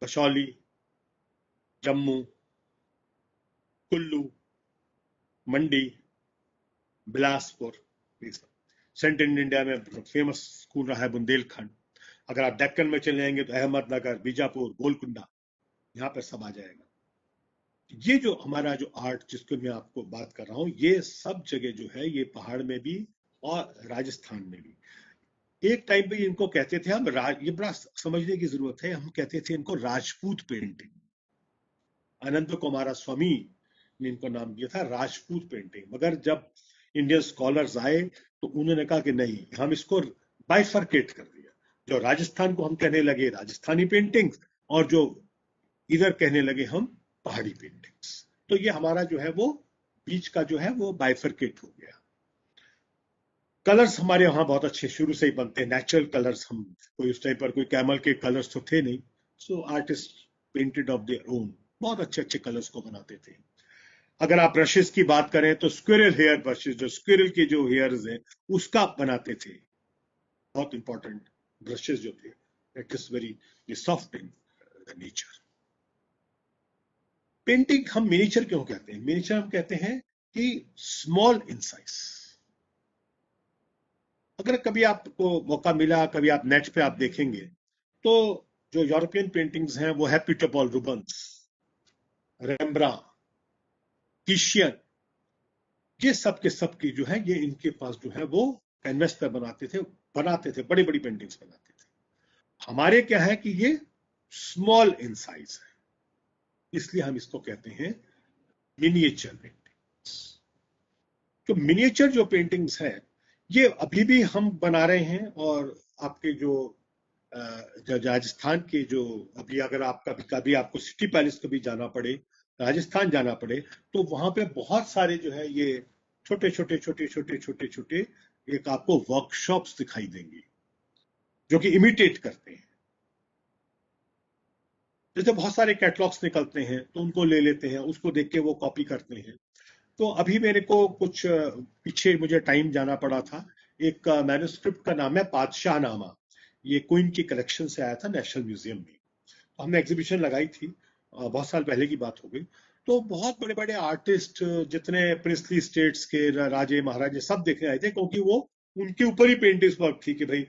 Speaker 2: कसौली, जम्मू, कुल्लू, मंडी, बिलासपुर। सेंट्रल इंडिया में फेमस स्कूल रहा है बुंदेलखंड। अगर आप डेक्कन में चले जाएंगे तो अहमदनगर, बीजापुर, गोलकुंडा, यहाँ पर सब आ जाएगा। ये जो हमारा जो आर्ट जिसको मैं आपको बात कर रहा हूँ, ये सब जगह जो है, ये पहाड़ में भी और राजस्थान में भी। एक टाइम पे इनको कहते थे हम ये बड़ा समझने की जरूरत है, हम कहते थे इनको राजपूत पेंटिंग। अनंत कुमार स्वामी ने इनको नाम दिया था राजपूत पेंटिंग। मगर जब इंडियन स्कॉलर्स आए तो उन्होंने कहा कि नहीं, हम इसको बाइफर्केट कर दिया। जो राजस्थान को हम कहने लगे राजस्थानी पेंटिंग्स, और जो इधर कहने लगे हम पहाड़ी पेंटिंग्स। तो ये हमारा जो है वो बीच का जो है वो बाइफर्केट हो गया। कलर्स हमारे वहां बहुत अच्छे शुरू से ही बनते हैं, नेचुरल कलर्स। हम कोई उस टाइम पर कोई कैमल के कलर्स तो थे नहीं, सो artist painted of their own, बहुत अच्छे अच्छे कलर्स को बनाते थे। अगर आप ब्रशेस की बात करें तो स्क्विरल हेयर ब्रशेस, जो स्क्विरल के जो हेयर्स हैं उसका बनाते थे। बहुत इंपॉर्टेंट ब्रशेस जो थे, it is very soft in nature. Painting हम मिनिएचर क्यों कहते हैं? मिनिएचर हम कहते हैं कि स्मॉल इन साइज। अगर कभी आपको मौका मिला, कभी आप नेट पे आप देखेंगे तो जो यूरोपियन पेंटिंग्स हैं वो है पीटर पॉल रूबंस, रेम्ब्रांड, टिशियन, ये सब के सब की जो है ये इनके पास जो है वो कैनवस पे बनाते थे बड़ी बड़ी पेंटिंग्स बनाते थे। हमारे क्या है कि ये स्मॉल इन साइज है, इसलिए हम इसको कहते हैं मिनिएचर पेंटिंग्स। तो मिनिएचर जो पेंटिंग्स है ये अभी भी हम बना रहे हैं। और आपके जो राजस्थान के जो अभी अगर आप कभी आपको सिटी पैलेस कभी जाना पड़े, राजस्थान जाना पड़े, तो वहां पे बहुत सारे जो है ये छोटे छोटे छोटे छोटे छोटे छोटे एक आपको वर्कशॉप्स दिखाई देंगी जो कि इमिटेट करते हैं। जैसे बहुत सारे कैटलॉग्स निकलते हैं तो उनको ले लेते हैं, उसको देख के वो कॉपी करते हैं। तो अभी मेरे को कुछ पीछे मुझे टाइम जाना पड़ा था। एक मैन्युस्क्रिप्ट का नाम है बादशाह नामा, ये क्वीन की कलेक्शन से आया था नेशनल म्यूजियम में। तो हमने एग्जीबिशन लगाई थी, बहुत साल पहले की बात हो गई। तो बहुत बड़े बड़े आर्टिस्ट, जितने प्रिंसली स्टेट्स के राजे महाराजे सब देखने आए थे, क्योंकि वो उनके ऊपर ही पेंटिंग्स वर्क थी कि भाई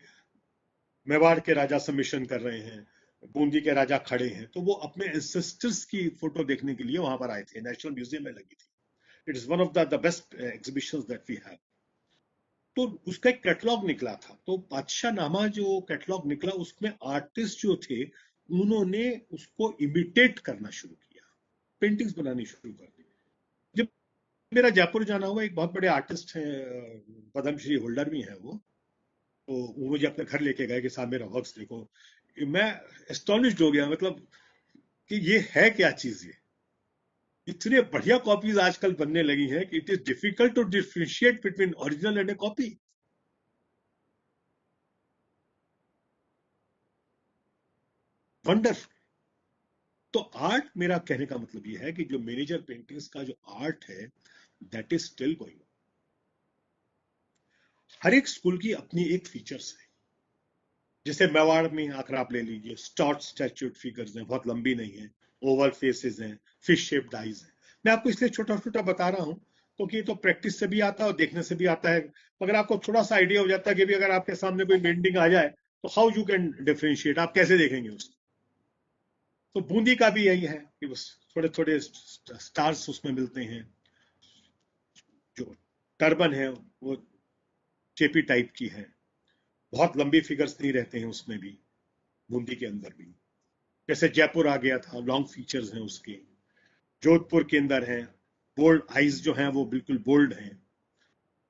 Speaker 2: मेवाड़ के राजा सबमिशन कर रहे हैं, बूंदी के राजा खड़े हैं, तो वो अपने एंसेस्टर्स की फोटो देखने के लिए वहां पर आए थे। नेशनल म्यूजियम में लगी थी। It is one of the best exhibitions that we have. तो उसका एक कैटलॉग निकला था, तो बादशाह नामा जो कैटलॉग निकला उसमें आर्टिस्ट जो थे उन्होंने उसको इमिटेट करना शुरू किया, पेंटिंग्स बनानी शुरू कर दी। जब मेरा जयपुर जाना हुआ, एक बहुत बड़े आर्टिस्ट हैं, पद्मश्री होल्डर भी हैं वो, तो वो मुझे अपने घर लेके गए कि साहब मेरा वर्क्स देखो। मैं एस्टोनिश्ड हो गया, मतलब कि ये है क्या चीज। ये इतने बढ़िया कॉपीज आजकल बनने लगी हैं कि it is difficult to differentiate between original and a copy. Wonderful. तो आर्ट, मेरा कहने का मतलब ये है कि जो मिनिएचर पेंटिंग्स का जो आर्ट है दैट इज स्टिल गोइंग। हर एक स्कूल की अपनी एक फीचर्स है। जैसे मेवाड़ में अगर आप ले लीजिए, स्टॉट स्टैच्यूड फिगर्स हैं, बहुत लंबी नहीं है, ओवल फेसेस हैं, फिश शेप्ड आईज हैं। मैं आपको इसलिए छोटा छोटा बता रहा हूं क्योंकि ये तो प्रैक्टिस से भी आता है और देखने से भी आता है। मगर आपको थोड़ा सा आइडिया हो जाता है कि भी अगर आपके सामने कोई पेंटिंग आ जाए तो हाउ यू कैन डिफरेंशिएट, आप कैसे देखेंगे उसको। तो बूंदी का भी यही है कि बस थोड़े थोड़े स्टार्स उसमें मिलते हैं। जो टर्बन है वो चेपी टाइप की है, बहुत लंबी फिगर्स नहीं रहते हैं उसमें भी, बूंदी के अंदर भी। जैसे जयपुर आ गया था, लॉन्ग फीचर्स हैं उसके। जोधपुर के अंदर है, बोल्ड आईज जो हैं वो बिल्कुल बोल्ड हैं।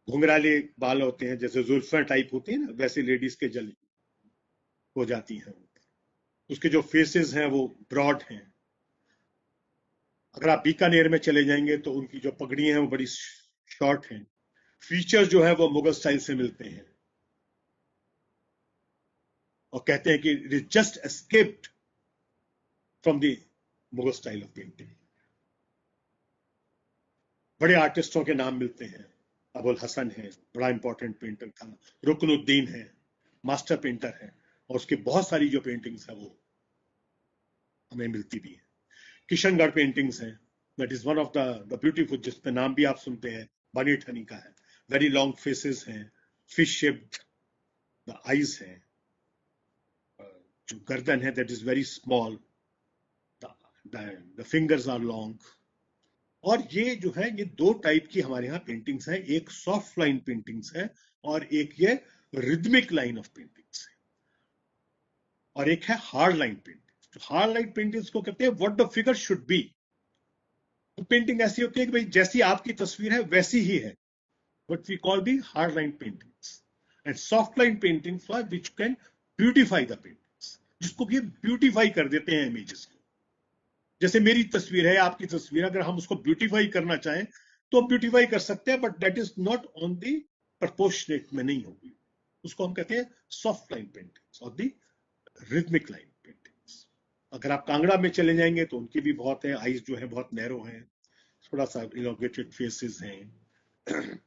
Speaker 2: घुंघराले बाल होते हैं, जैसे जुल्फा टाइप होती है ना, वैसे लेडीज के जल हो जाती हैं। उसके जो फेसेस हैं वो ब्रॉड हैं। अगर आप बीकानेर में चले जाएंगे तो उनकी जो पगड़ियां हैं वो बड़ी शॉर्ट हैं। फीचर्स जो है वो मुगल स्टाइल से मिलते हैं और कहते हैं कि it is just escaped from the Mughal style of painting. बड़े आर्टिस्टों के नाम मिलते हैं, अबुल हसन है, बड़ा इंपॉर्टेंट पेंटर था, रुकनुद्दीन है, मास्टर पेंटर है, और उसकी बहुत सारी जो पेंटिंग्स है वो हमें मिलती भी है। किशनगढ़ पेंटिंग्स हैं, that is one of the beautiful, जिसमें नाम भी आप सुनते हैं, बनी ठनी का है। वेरी लॉन्ग फेसेस हैं, फिश शेप्ड द आईज हैं, जो गर्दन है that is very small, the fingers are long. और ये जो है, ये दो टाइप की हमारे यहाँ पेंटिंग्स हैं, एक सॉफ्ट लाइन पेंटिंग्स है और एक ये रिदमिक लाइन ऑफ पेंटिंग्स है, और एक है हार्ड लाइन पेंटिंग्स। तो हार्ड लाइन पेंटिंग्स को कहते हैं what the figure should be. तो पेंटिंग ऐसी होती है कि भाई जैसी आपकी तस्वीर है वैसी ही है, what we call the hard line paintings. And soft line paintings which can beautify the paintings, जिसको भी ब्यूटिफाई कर देते हैं इमेजेस को। जैसे मेरी तस्वीर है, आपकी तस्वीर, अगर हम उसको ब्यूटीफाई करना चाहें तो ब्यूटीफाई कर सकते हैं, but that is not on the proportionate में नहीं होगी। उसको हम कहते हैं सॉफ्ट लाइन पेंटिंग्स और दी रिदमिक लाइन पेंटिंग्स। अगर आप कांगड़ा में चले जाएंगे तो उनकी भी बहुत है, आईज जो है बहुत नैरो हैं, थोड़ा सा इलोंगेटेड फेसेस हैं।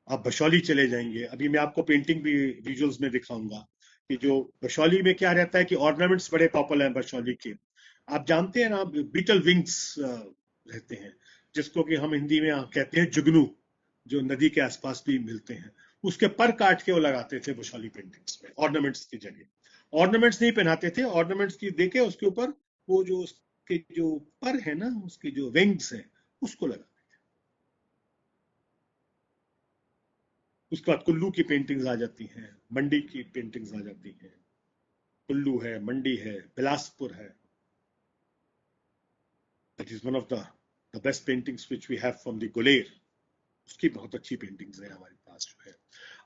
Speaker 2: आप बशौली चले जाएंगे, अभी मैं आपको पेंटिंग भी विजुअल्स में दिखाऊंगा कि जो बशौली में क्या रहता है कि ऑर्नामेंट्स बड़े पॉपुलर हैं बशौली के। आप जानते हैं ना, बीटल विंग्स रहते हैं, जिसको कि हम हिंदी में कहते हैं जुगनू, जो नदी के आसपास भी मिलते हैं। उसके पर काट के वो लगाते थे बशौली पेंटिंग्स में ऑर्नामेंट्स की जगह। ऑर्नामेंट्स नहीं पहनाते थे, ऑर्नामेंट्स की देके उसके ऊपर वो जो उसके जो पर है ना, उसके जो विंग्स हैं उसको लगा। उसके बाद कुल्लू की पेंटिंग्स आ जाती हैं, मंडी की पेंटिंग्स आ जाती हैं। कुल्लू है, मंडी है, बिलासपुर है। That is one of the best paintings which we have from the Guler. उसकी बहुत अच्छी पेंटिंग्स है हमारे पास जो है।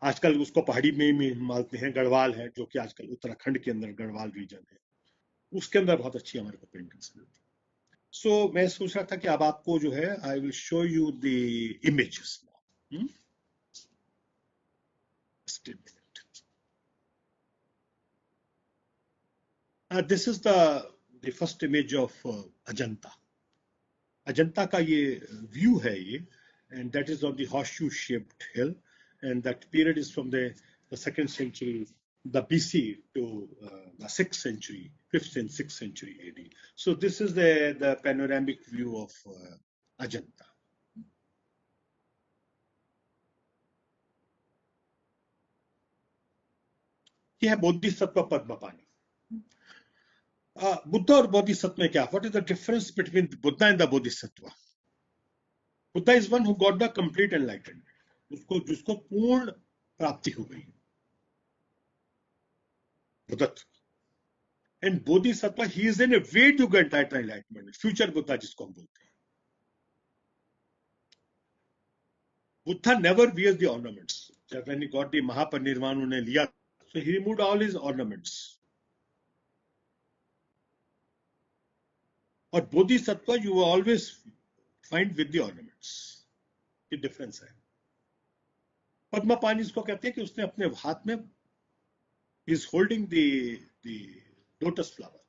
Speaker 2: आजकल उसको पहाड़ी में भी मानते हैं, गढ़वाल है जो कि आजकल उत्तराखंड के अंदर गढ़वाल रीजन है, उसके अंदर बहुत अच्छी हमारे को पेंटिंग्स मिलती है। सो मैं सोच रहा था कि अब आपको जो है I will show you the images. This is the first image of Ajanta. Ajanta का ये व्यू है ये, and that is on the horseshoe shaped hill, and that period is from the 2nd century, the BC to the 6th century, 5th and 6th century AD. So this is the panoramic view of Ajanta. ये है बोधिसत्व पद्मपानी। बुद्ध और बोधिसत्व में क्या, what is the difference between Buddha and the Bodhisattva? Buddha is one who got the complete enlightenment, उसको जिसको पूर्ण प्राप्ति हो गई बुद्धत्व। And Bodhisattva he is in a way to get that enlightenment, future Buddha जिसको हम बोलते हैं। Buddha never wears the ornaments. जब when he got the Mahaparinirvana उन्हें लिया, so he removed all his ornaments. और Bodhisattva you will always find with the ornaments. ये डिफरेंस है। पद्मपानी इसको कहते हैं कि उसने अपने हाथ में is holding the lotus flower,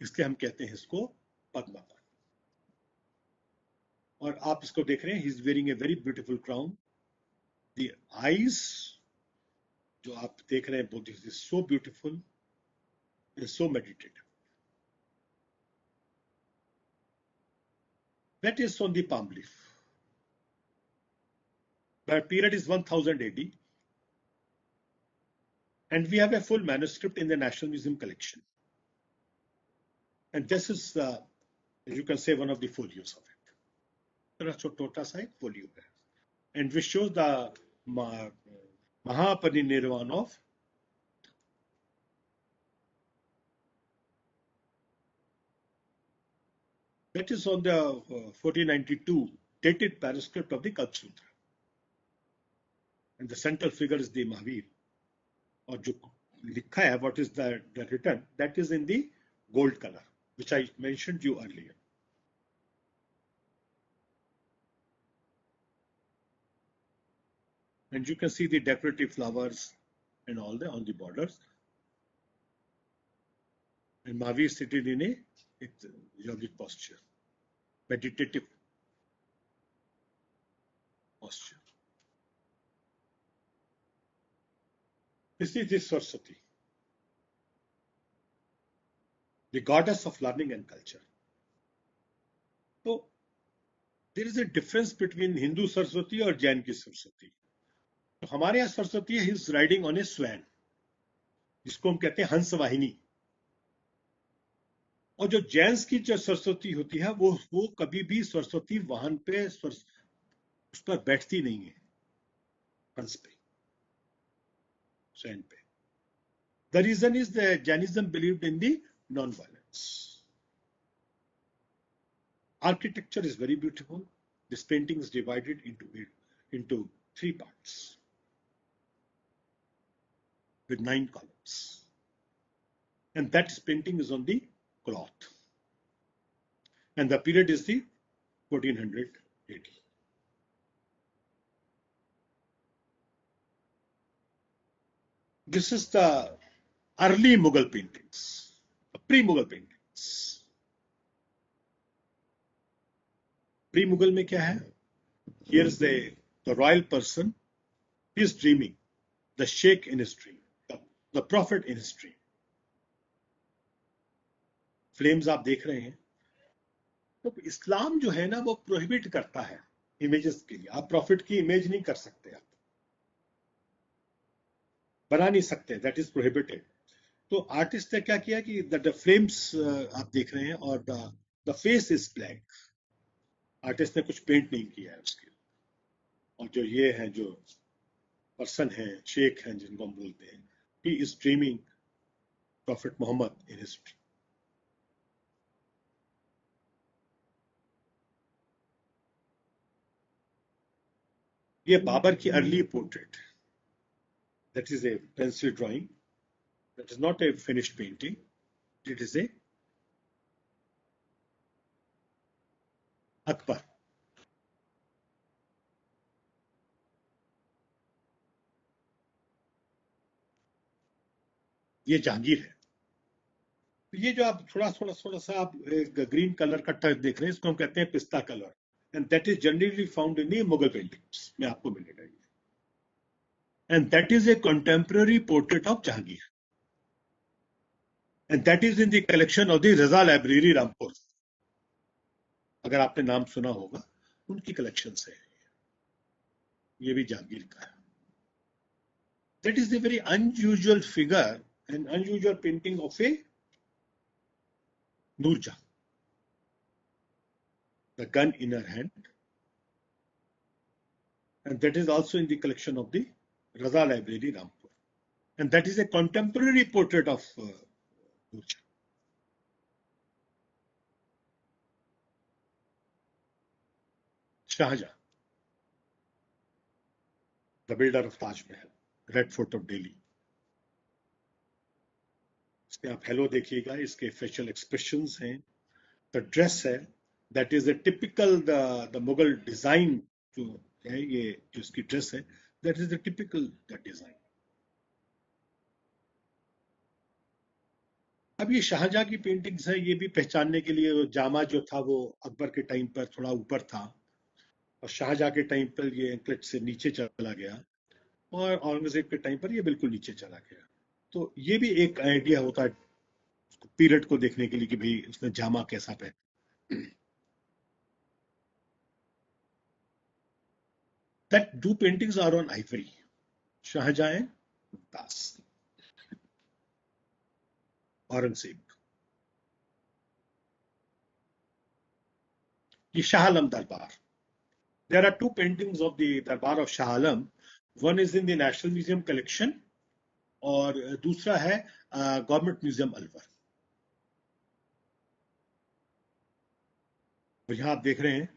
Speaker 2: इसलिए हम कहते हैं इसको पद्मपानी। और आप इसको देख रहे हैं, he is wearing a very beautiful crown. The eyes जो आप देख रहे हैं बोधि is so beautiful, is so meditative. That is on the palm leaf. The period is 1000 AD, and we have a full manuscript in the National Museum collection. And this is, you can say, one of the folios of it. There are छोटा सा एक folio है, and which shows the Mahaparinirvana of that is on the 1492 dated manuscript of the Kalpa Sutra, and the central figure is the Mahavir, और जो लिखा है what is the written, that is in the gold color, which I mentioned you earlier. And you can see the decorative flowers and all on the borders. And Mahavir seated in a It's yogic posture, meditative posture. This is the Saraswati, the goddess of learning and culture. So there is a difference between Hindu Saraswati और जैन की सरस्वती. तो हमारे यहाँ सरस्वती है, he's riding on a swan, जिसको हम कहते हैं हंस वाहिनी. और जो जैन्स की जो सरस्वती होती है वो कभी भी सरस्वती वाहन पे उस पर बैठती नहीं है, हंस पे, स्वैन पे. The reason is that Jainism believed in the non-violence. Architecture is very beautiful. This painting is divided into 3 parts with 9 columns. And that painting is on the cloth. And the period is the 1400 AD. This is the early Mughal paintings, pre-Mughal paintings. Pre-Mughal में क्या है? Here's the royal person. He is dreaming. The sheikh in his dream. The prophet in his dream. Flames आप देख रहे हैं. तो इस्लाम जो है ना वो प्रोहिबिट करता है इमेजेस के लिए. आप प्रॉफिट की इमेज नहीं कर सकते, आप बना नहीं सकते, दैट इज प्रोहिबिटेड. तो आर्टिस्ट ने क्या किया कि द फ्लेम्स आप देख रहे हैं और the face is black. Artist ने कुछ पेंट नहीं किया है उसके. और जो ये है, जो पर्सन है, शेख हैं जिनको हम बोलते हैं, he is dreaming prophet Mohammad in his. ये बाबर की early portrait. That is a pencil drawing. That is not a finished painting. It is a Akbar. ये जहांगीर है. ये जो आप थोड़ा सा आप ग्रीन कलर का टच देख रहे हैं, इसको हम कहते हैं पिस्ता colour. And that is generally found in the Mughal paintings में आपको मिलेगा ये. And that is A contemporary portrait of Jahangir. And that is in the collection of the Raza library Rampur. अगर आपने नाम सुना होगा, उनकी कलेक्शन से है. ये भी जहांगीर का है. That is the very unusual figure and unusual painting of A Nurjahn. The gun in her hand. And that is also in the collection of the Raza Library, Rampur. And that is a contemporary portrait of Nurjahn. Shahjahan, the builder of Taj Mahal, Red Fort of Delhi. इसमें आप हेलो देखिएगा, इसके फेशियल एक्सप्रेशंस हैं. द ड्रेस है, that is the typical the Mughal design जो है, ये जो इसकी ड्रेस है, that is the typical the design. अब ये शाहजहां की पेंटिंग्स है. ये भी पहचानने के लिए जामा जो था वो अकबर के टाइम पर थोड़ा ऊपर था, और शाहजहां के टाइम पर ये एंकलेट से नीचे चला गया, और औरंगजेब के टाइम पर ये बिल्कुल नीचे चला गया. तो ये भी एक आइडिया होता है पीरियड को देखने के लिए कि भाई उसने जामा कैसा पहना. That 2 paintings are on ivory. Shahjahan and Mumtaz. Aurangzeb. ये Shah Alam Darbar. There are 2 paintings of the Darbar of Shah Alam. One is in the National Museum collection और दूसरा है गवर्नमेंट म्यूजियम अलवर. और यहाँ आप देख रहे हैं,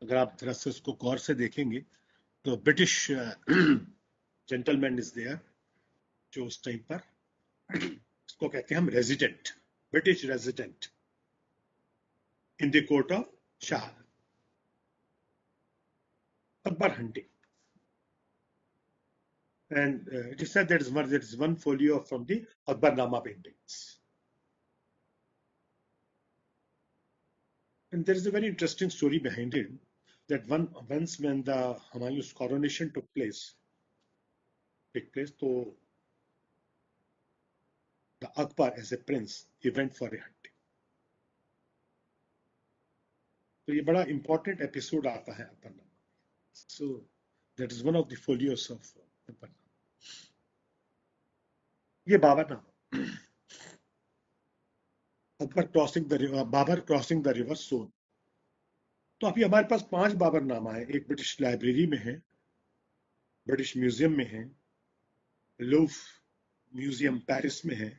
Speaker 2: अगर आप जरा से उसको गौर से देखेंगे तो ब्रिटिश जेंटलमैन इज देयर, जो उस टाइम पर इसको कहते हैं हम resident, British resident in the court of Shah. Akbar hunting. And it is said that is one folio from the Akbarnama paintings. And there is a very interesting story behind it, that once when the Humayun's coronation took place, so the Akbar as a prince, he went for a hunting. तो ये बड़ा important episode आता है Akbarnama. So that is one of the folios of Akbarnama. ये Baburnama. Babur crossing the river Son. तो अभी हमारे पास 5 बाबरनामा है. एक ब्रिटिश लाइब्रेरी में है, ब्रिटिश म्यूजियम में है, लूव म्यूजियम पेरिस में है,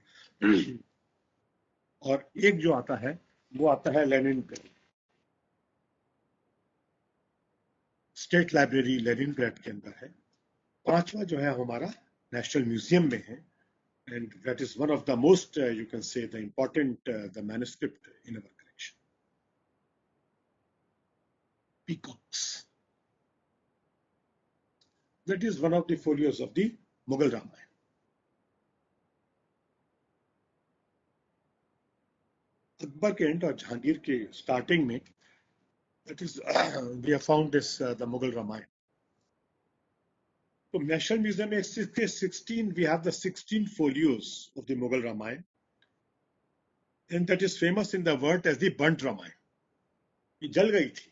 Speaker 2: और एक जो आता है वो आता है लेनिनग्राड, स्टेट लाइब्रेरी लेनिनग्राड के अंदर है. 5वां जो है हमारा नेशनल म्यूजियम में है, and that is one of the most, you can say, the important, the manuscript in our collection. Peacocks. That is one of the folios of the Mughal Ramayana. Akbar ke end और जहांगीर के starting में, that is, we have found this, the Mughal Ramayana. So National Museum में 16, we have the 16 folios of the Mughal Ramayana, and that is famous in the world as the burnt Ramayana. ये जल गई थी,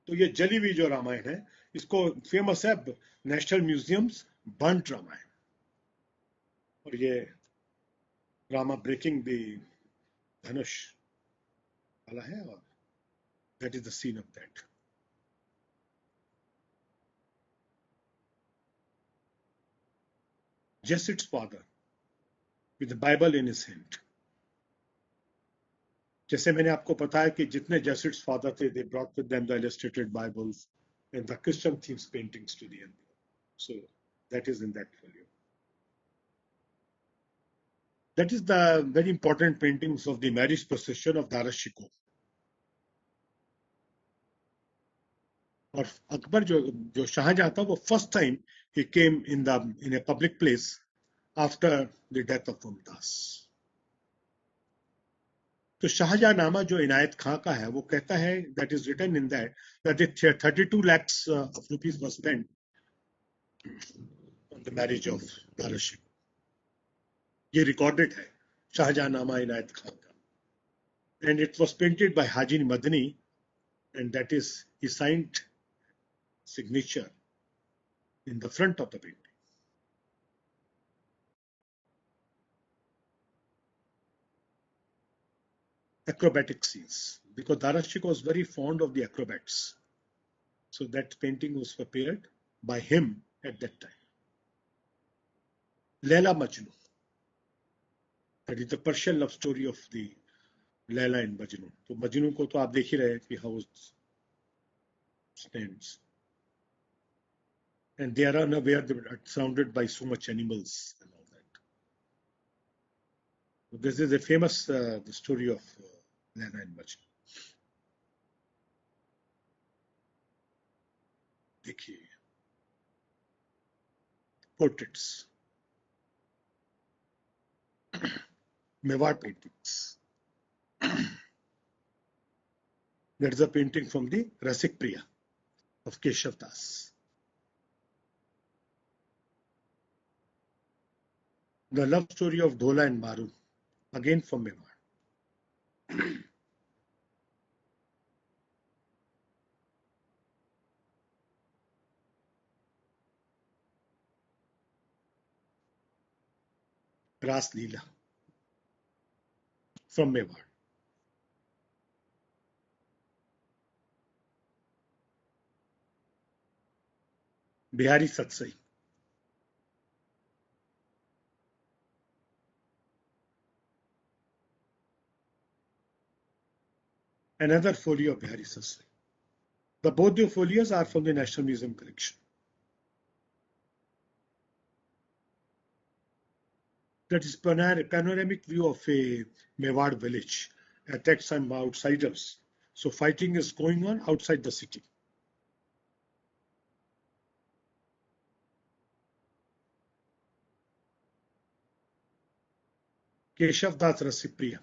Speaker 2: तो ये जली हुई जो रामायण है, इसको फेमस है नेशनल म्यूजियम्स बर्न्ट रामायण. और ये रामा ब्रेकिंग द धनुष वाला है, और that is the scene of that. Jesuits father with the Bible in his hand. जैसे मैंने आपको बताया कि जितने जेसिट्स फादर थे, they brought with them the illustrated Bibles and the Christian themes paintings to the end. So that is in that folio. That is the very important paintings of the marriage procession of Dara Shikoh. और अकबर जो शाहजहां था, वो first time he came in a public place after the death of Mumtaz. तो शाहजहांनामा जो इनायत खां का है, वो कहता है, that is written in that 32 lakhs of rupees was spent on the marriage of Dara Shikoh. ये recorded है शाहजहांनामा इनायत खां का, and it was painted by Haji Madani, and that is his signed signature in the front of the painting. Acrobatic scenes, because Dara Shikoh was very fond of the acrobats, so that painting was prepared by him at that time. Laila Majnu, that is the Persian love story of the Laila and Majnu. तो मजनू को तो आप देख ही रहे कि how it stands, and they are unaware they are surrounded by so much animals and all that. So this is a famous the story of Laila and Majnu. देखिए portraits, Mewar paintings. That is a painting from the Rasik Priya of Keshav Das. The love story of Dhola and Maru, again from Mewar. Ras Leela from Mewar. Bihari Satsai. Another folio of Bihari Satsai. Both the folios are from the National Museum collection. That is panoramic view of a Mewar village. Attacks on outsiders. So fighting is going on outside the city. Keshav Das Rasik Priya.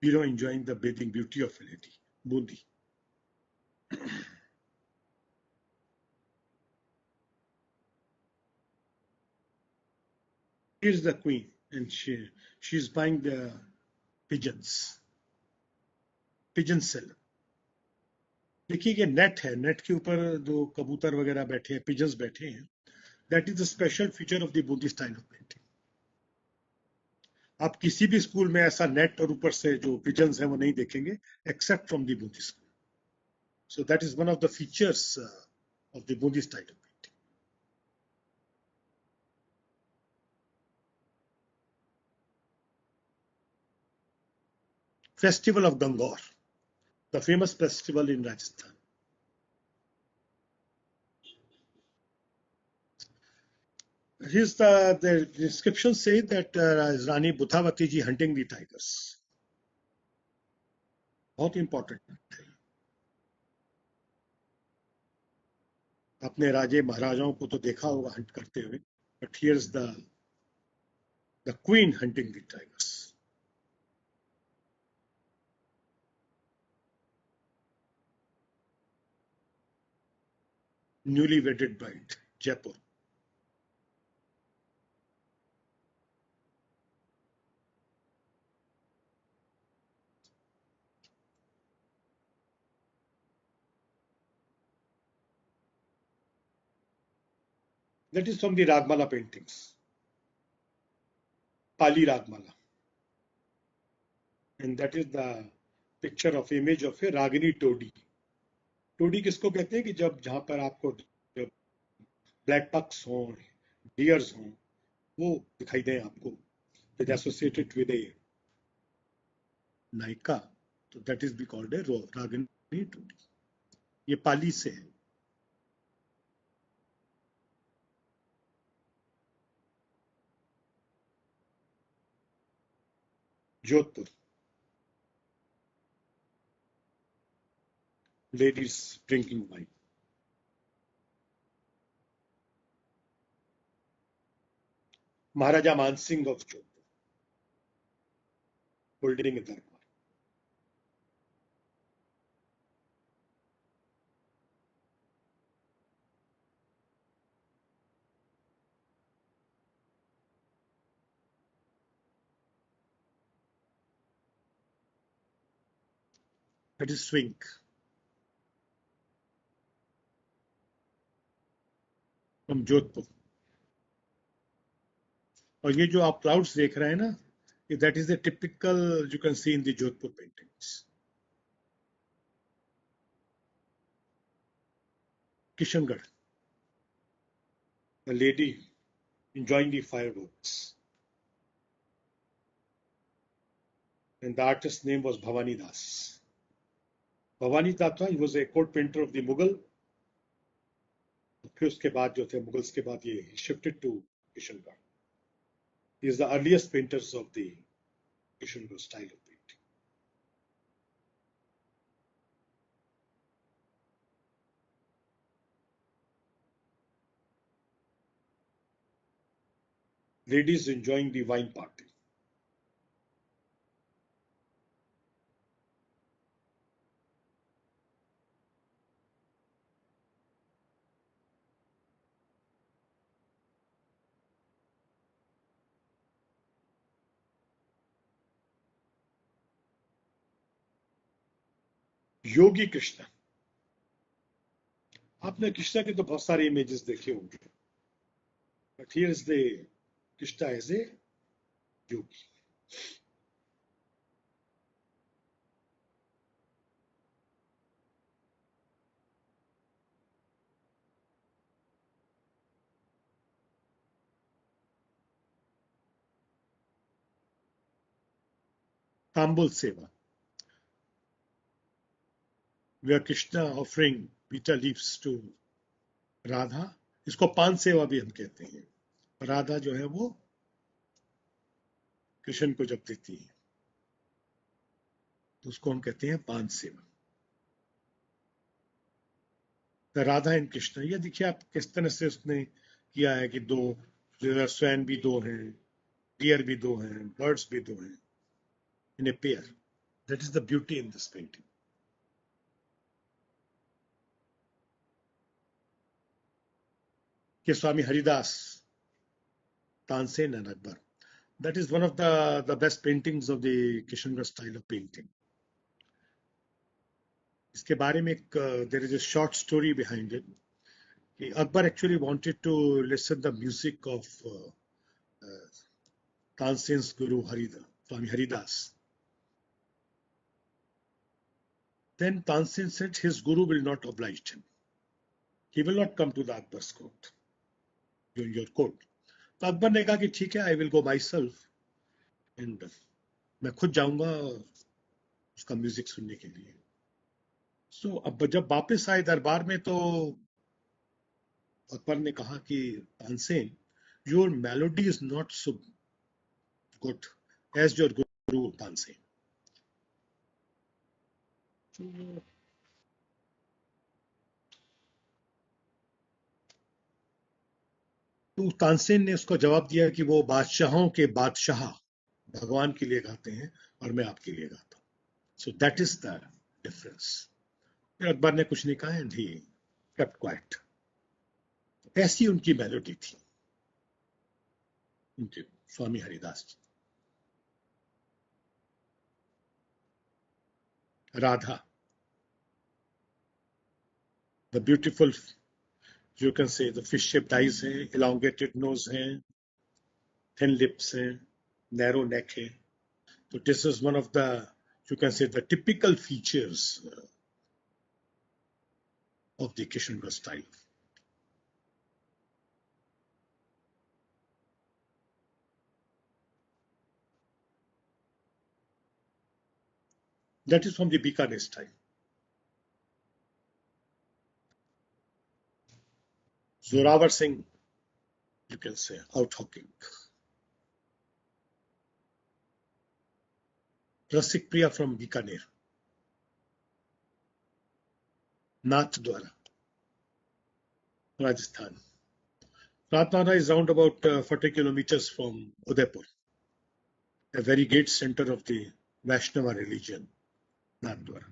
Speaker 2: enjoying the bathing beauty of reality, Bundi. Here's the queen, and she's buying the pigeons, pigeon cell. देखिए ये नेट है, नेट के ऊपर जो कबूतर वगैरह बैठे हैं, पिजन्स बैठे हैं. That is the special feature of the Bundi style of painting. आप किसी भी स्कूल में ऐसा नेट और ऊपर से जो पिजन्स हैं वो नहीं देखेंगे, except from the Bundi school. So that is one of the features of the Bundi style of painting. Festival of Gangaur, the famous festival in Rajasthan. Here's the description say that Rani Bhutavati ji hunting the tigers. बहुत important है. अपने राजे महाराजाओं को तो देखा होगा हंट करते हुए, but here's the queen hunting the tigers. Newly wedded bride, Jaipur. That is from the Ragmala paintings, Pali Ragmala. And that is the picture of image of a Ragini Todi. Todi किसको कहते हैं कि जब जहां पर आपको ब्लैक पक्स हो, डियर्स हो, वो दिखाई दें आपको, with associated with a nayika, तो that is be called a ragini Todi. ये पाली से है. Jodhpur, ladies drinking wine. Maharaja Man Singh of Jodhpur holding a darbar. That is swing. From Jodhpur. और ये जो आप क्लाउड्स देख रहे हैं ना, that is the typical you can see in the Jodhpur paintings. Kishangarh, a lady enjoying the fireworks, and the artist's name was Bhavani Das. Bhavani Das, he was a court painter of the Mughal. फिर उसके बाद जो थे मुगल्स के बाद ये shifted to Kishangarh. He is the earliest painters of the Kishangarh style of painting. Ladies enjoying the wine party. योगी कृष्णा. आपने कृष्णा के तो बहुत सारे इमेजेस देखे होंगे, but here is the Krishna as a yogi. Tambul Seva, where Krishna offering bitter leaves to Radha. इसको पान सेवा भी हम कहते हैं. राधा जो है वो कृष्ण को जब देती है तो उसको हम कहते हैं पान सेवा. तो राधा एंड कृष्ण, ये देखिए आप किस तरह से उसने किया है कि दो स्वैन भी दो हैं, डियर भी दो हैं, बर्ड्स भी दो हैं, in a pair. That is the beauty in this painting. Ke Swami Haridas, Tansen and Akbar. That is one of the best paintings of the Kishangarh style of painting. इसके बारे में there is a short story behind it. Akbar actually wanted to listen the music of Tansen's Guru Haridas, Swami Haridas. Then Tansen said his Guru will not oblige him. He will not come to the Akbar's court, your court. तो अकबर ने कहा कि ठीक है, I will go myself and मैं खुद जाऊंगा उसका म्यूजिक सुनने के लिए. So अब जब वापस आए दरबार में तो अकबर ने कहा कि Tansen, your melody is not so good as your Guru Tansen. तो तानसेन ने उसको जवाब दिया कि वो बादशाहों के बादशाह भगवान के लिए गाते हैं और मैं आपके लिए गाता हूं. सो that is the difference. Akbar ने कुछ नहीं कहा एंड ही केप्ट क्वाइट. ऐसी उनकी मेलोडी थी, उनके Swami Haridas ji. Radha, the beautiful, you can say the fish shaped eyes हैं, elongated nose हैं, thin lips हैं, narrow neck है. So this is one of the, you can say, the typical features of the Kishangarh style. That is from the Bikaner style. Zorawar Singh, you can say, out-hawking. Rasik Priya from Bikaner. Nath Dwara, Rajasthan. Nathdwara is around about 40 kilometers from Udaipur, a very great center of the Vaishnava religion, Nathdwara.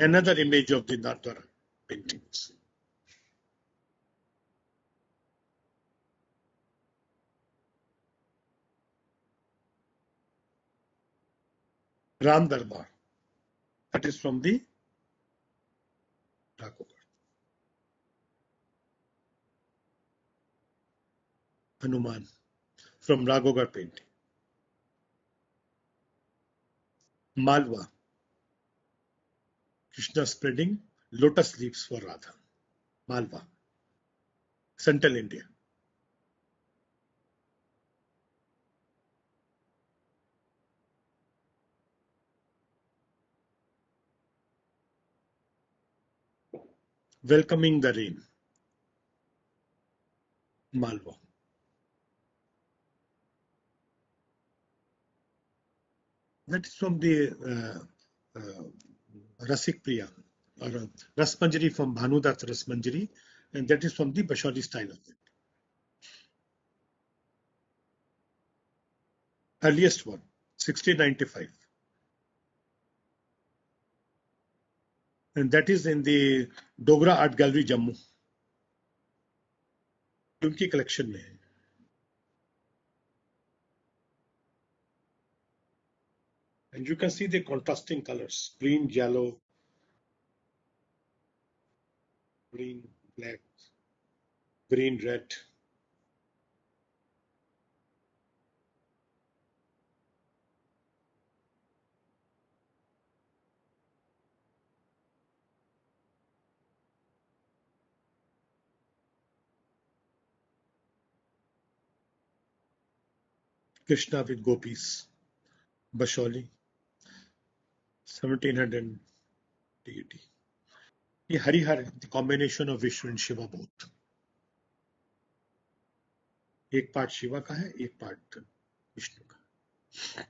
Speaker 2: Another image of the Nathdwara paintings. Ram Darbar, that is from the Raghugarh. Hanuman from Raghugarh painting. Malwa, Krishna spreading lotus leaves for Radha. Malwa, Central India. Welcoming the rain. Malwa. That is from the Rasik Priya, or Rasmanjari from Bhanudat Rasmanjari, and that is from the Bashali style of it. Earliest one, 1695. And that is in the Dogra Art Gallery, Jammu. उनकी collection में है. And you can see the contrasting colors: green, yellow, green, black, green, red. Krishna with gopis, Basholi, 1700 deity. ये Harihar, the combination of Vishnu and Shiva both. एक पार्ट शिवा का है, एक पार्ट विष्णु का.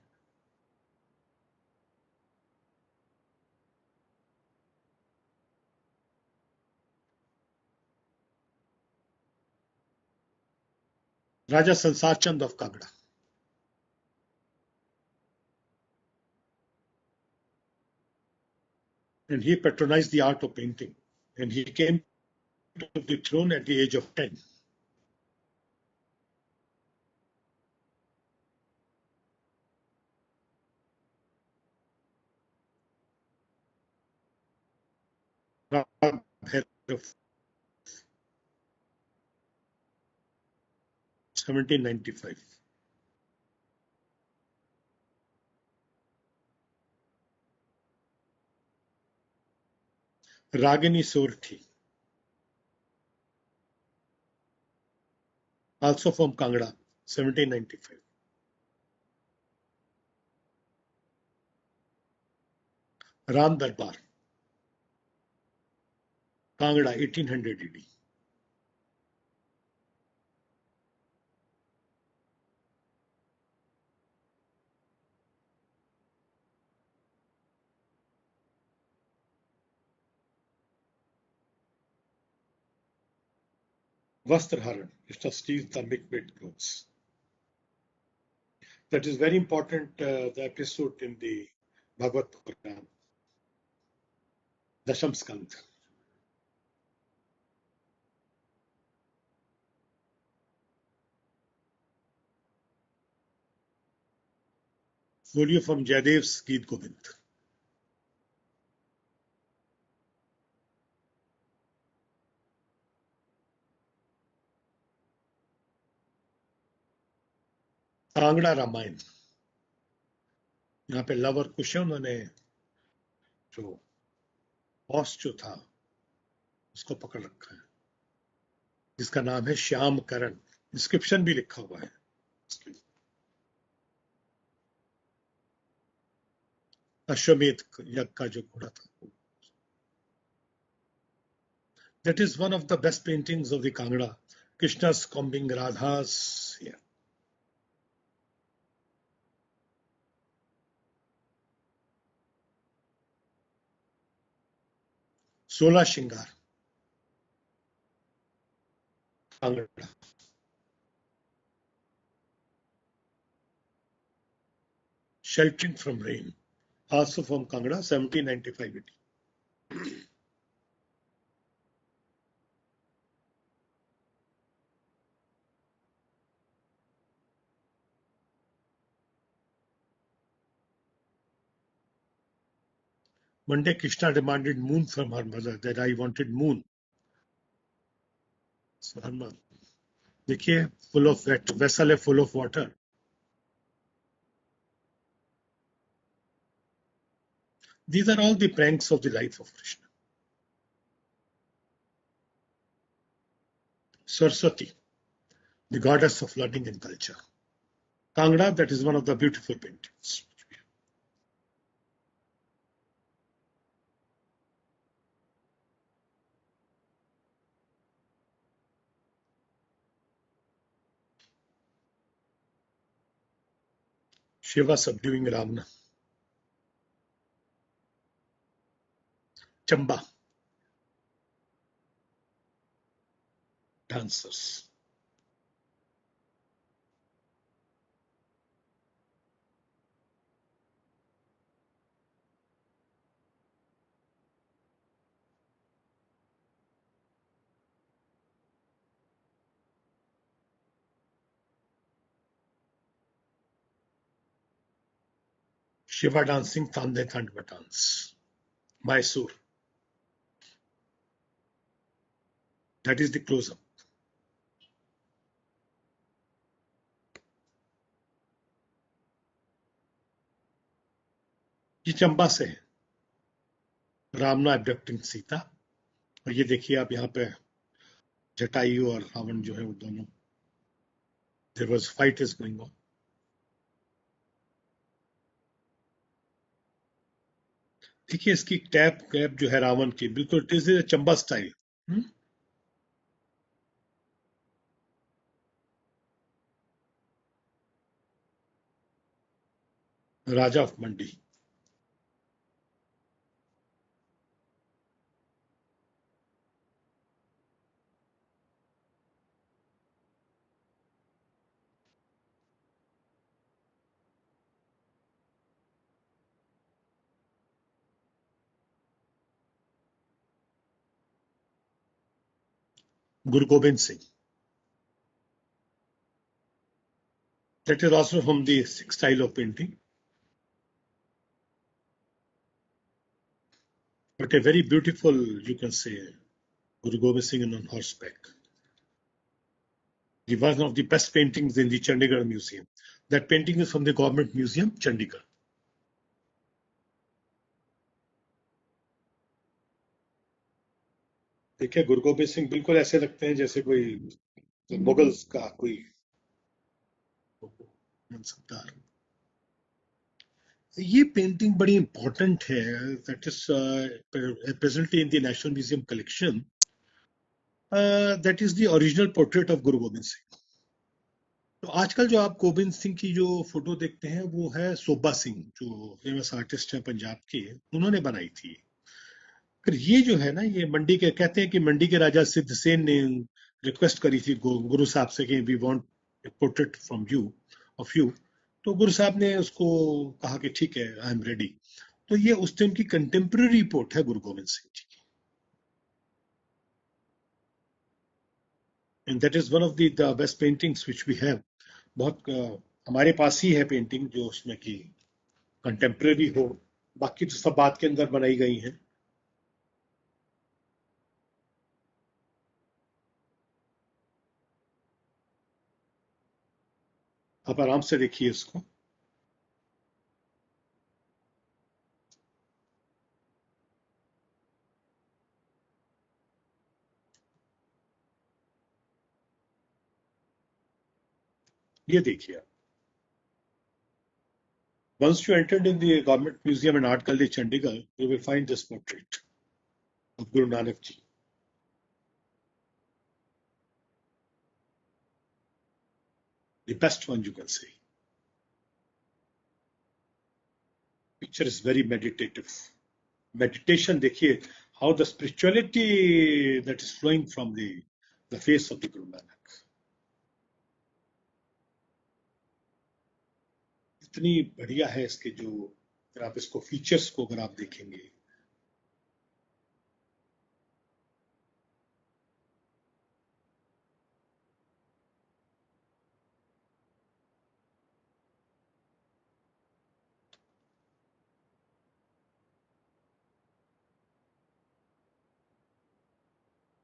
Speaker 2: Raja Sansar Chand of Kangra. And he patronized the art of painting. And he came to the throne at the age of 10. Ram Bhairav, 1795. Ragini Sorthi, also from Kangra, 1795. Ram Darbar, Kangra, 1800 AD. Vastraharan, Krishna steals the milk-maid clothes. That is very important, the episode in the Bhagavad Puran, Dasham Skand. Folio from Jayadev's Geet Govind. Kangra Ramayan, यहाँ पे लव और कुश है, उन्होंने जो बॉस जो था उसको पकड़ रखा है, जिसका नाम है श्याम करण. डिस्क्रिप्शन भी लिखा हुआ है. अश्वमेध यज्ञ का जो घोड़ा था. That is one of the best paintings of the Kangra. Krishna's combing Radha's hair. Sola Shingar, Kangra. Sheltering from rain, also from Kangra, 1795 AD. One day Krishna demanded moon from her mother, that I wanted moon. So her mother, देखिए, full of wet, vessel है full of water. These are all the pranks of the life of Krishna. Saraswati, the goddess of learning and culture. Kangra, that is one of the beautiful paintings. Shiva subduing Ravana. Chamba, dancers. Shiva dancing Tande Tandva dance. Mysore. That is the close-up. ये चंबा से है. रामना abducting सीता. और ये देखिए आप यहाँ पे जटायु और रावण जो है वो दोनों. There was fight is going on. देखिए इसकी टैप कैप जो है रावण की बिल्कुल it is Chamba style. Raja of Mandi. Guru Gobind Singh. That is also from the Sikh style of painting, but a very beautiful, you can say, Guru Gobind Singh on horseback. The one of the best paintings in the Chandigarh Museum. That painting is from the Government Museum, Chandigarh. देखिए गुरु गोबिंद सिंह बिल्कुल ऐसे लगते हैं जैसे कोई मुगल्स का कोई मनसबदार. ये पेंटिंग बड़ी इंपॉर्टेंट है. That is presently in the national museum collection. That is the original portrait of Guru Gobind Singh. तो आजकल जो आप गोबिंद सिंह की जो फोटो देखते हैं वो है सोबा सिंह, जो फेमस आर्टिस्ट हैं पंजाब के, उन्होंने बनाई थी. फिर ये जो है ना, ये मंडी के, कहते हैं कि मंडी के राजा सिद्ध सेन ने रिक्वेस्ट करी थी गुरु साहब से कि we want a portrait from you, of you. तो गुरु साहब ने उसको कहा कि ठीक है, आई एम रेडी. तो ये उस टाइम की कंटेम्प्रेरी रिपोर्ट है गुरु गोबिंद सिंह जी की. And that is one of the best paintings which we have. बहुत हमारे पास ही है पेंटिंग जो उसमें की कंटेम्प्रेरी हो. बाकी तो सब बात के अंदर बनाई गई हैं. आप आराम से देखिए इसको. ये देखिए. Once you entered in the Government Museum and Art Gallery, Chandigarh, you will find this portrait of Guru Nanak Ji. The best one you can say. Picture is very meditative. Meditation, देखिए, how the spirituality that is flowing from the face of the Guru Nanak. इतनी बढ़िया है इसके जो, अगर आप इसको फीचर्स को अगर आप देखेंगे,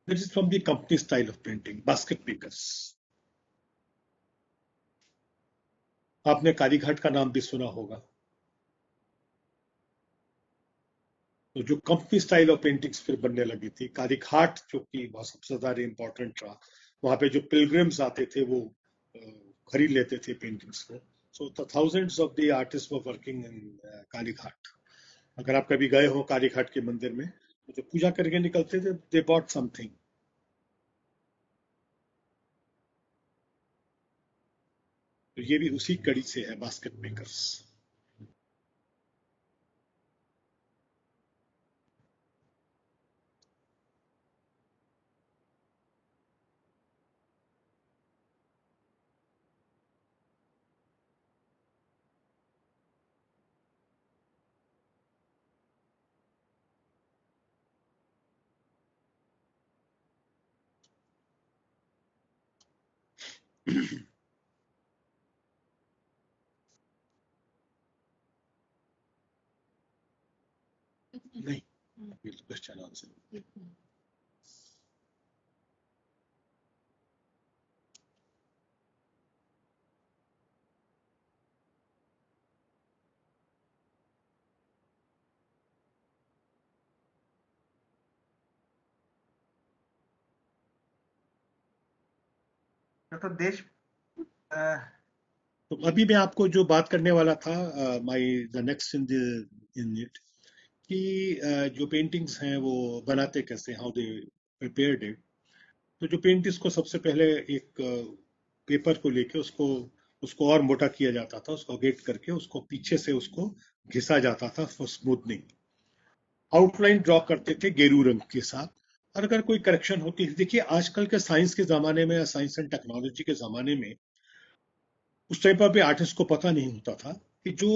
Speaker 2: this is from the company style of printing, basket makers. आपने कालीघाट का नाम भी सुना होगा. तो जो कंपनी स्टाइल ऑफ पेंटिंग्स फिर बनने लगी थी, कालीघाट जो कि बहुत सबसे ज्यादा इंपॉर्टेंट रहा, वहां पे जो पिलग्रिम्स आते थे वो खरीद लेते थे पेंटिंग्स को. So thousands of the artist were working in Kalighat. अगर आप कभी गए हो कालीघाट के मंदिर में, तो जो पूजा करके निकलते थे, दे बॉट समथिंग. तो ये भी उसी कड़ी से है, बास्केट मेकर्स. नहीं, क्वेश्चन आंसर.
Speaker 1: तो देश
Speaker 2: तो अभी मैं आपको जो बात करने वाला था, द नेक्स्ट इन इट, कि जो पेंटिंग्स हैं वो बनाते कैसे, हाउ दे प्रिपेयर्ड इट. तो जो पेंटिंग्स को सबसे पहले एक पेपर को लेके उसको और मोटा किया जाता था, उसको गेट करके उसको पीछे से उसको घिसा जाता था फॉर स्मूथनिंग. आउटलाइन ड्रॉ करते थे गेरू रंग के साथ. और अगर कोई करेक्शन होती है, देखिए आजकल के साइंस के जमाने में, साइंस एंड टेक्नोलॉजी के जमाने में, उस टाइम पर भी आर्टिस्ट को पता नहीं होता था कि जो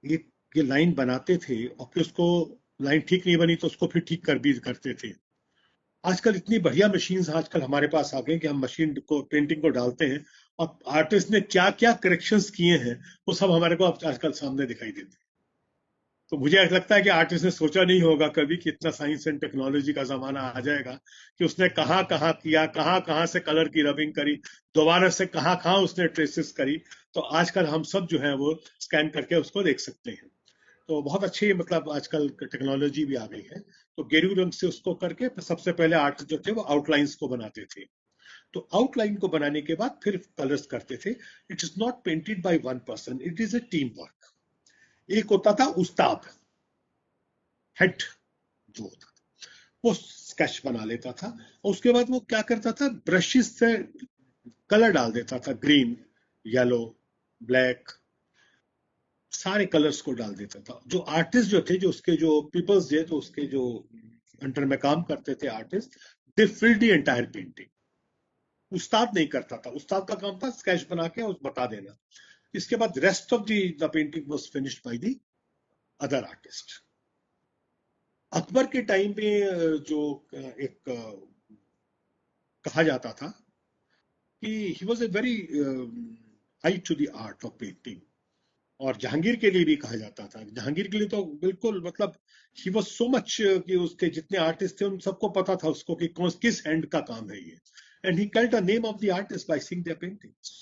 Speaker 2: ये लाइन बनाते थे और फिर उसको लाइन ठीक नहीं बनी तो उसको फिर ठीक कर भी करते थे. आजकल इतनी बढ़िया मशीन्स आजकल हमारे पास आ गई कि हम मशीन को पेंटिंग को डालते हैं और आर्टिस्ट ने क्या क्या करेक्शंस किए हैं वो सब हमारे को आजकल सामने दिखाई देते हैं। तो मुझे ऐसा लगता है कि आर्टिस्ट ने सोचा नहीं होगा कभी कि इतना साइंस एंड टेक्नोलॉजी का जमाना आ जाएगा कि उसने कहाँ कहाँ किया, कहाँ कहाँ से कलर की रबिंग करी, दोबारा से कहाँ कहाँ उसने ट्रेसेस करी। तो आजकल हम सब जो है वो स्कैन करके उसको देख सकते हैं। तो बहुत अच्छी मतलब आजकल टेक्नोलॉजी भी आ गई है। तो गेरू रंग से उसको करके सबसे पहले आर्टिस्ट जो थे वो आउटलाइंस को बनाते थे। तो आउटलाइन को बनाने के बाद फिर कलर्स करते थे। It is not painted by one person, it is a team work. एक होता था उस्ताद, हेड जो होता था, वो स्केच बना लेता था और उसके बाद वो क्या करता था, ब्रशेस से कलर डाल देता था, ग्रीन, येलो, ब्लैक, सारे कलर्स को डाल देता था। जो आर्टिस्ट जो थे, जो उसके जो पीपल्स थे, तो उसके जो अंडर में काम करते थे artist, they fill the entire painting. उस्ताद नहीं करता था, उस्ताद का काम था स्केच बना के और बता देना। इसके बाद rest of the painting was finished by the other artist. Akbar के टाइम पे जो एक कहा जाता था कि he was a very high to the art of painting. और जहांगीर के लिए भी कहा जाता था, जहांगीर के लिए तो बिल्कुल मतलब ही वॉज सो मच कि उसके जितने आर्टिस्ट थे उन सबको पता था उसको कि कौन किस हैंड का काम है ये। And he called the name of the artist by seeing their paintings.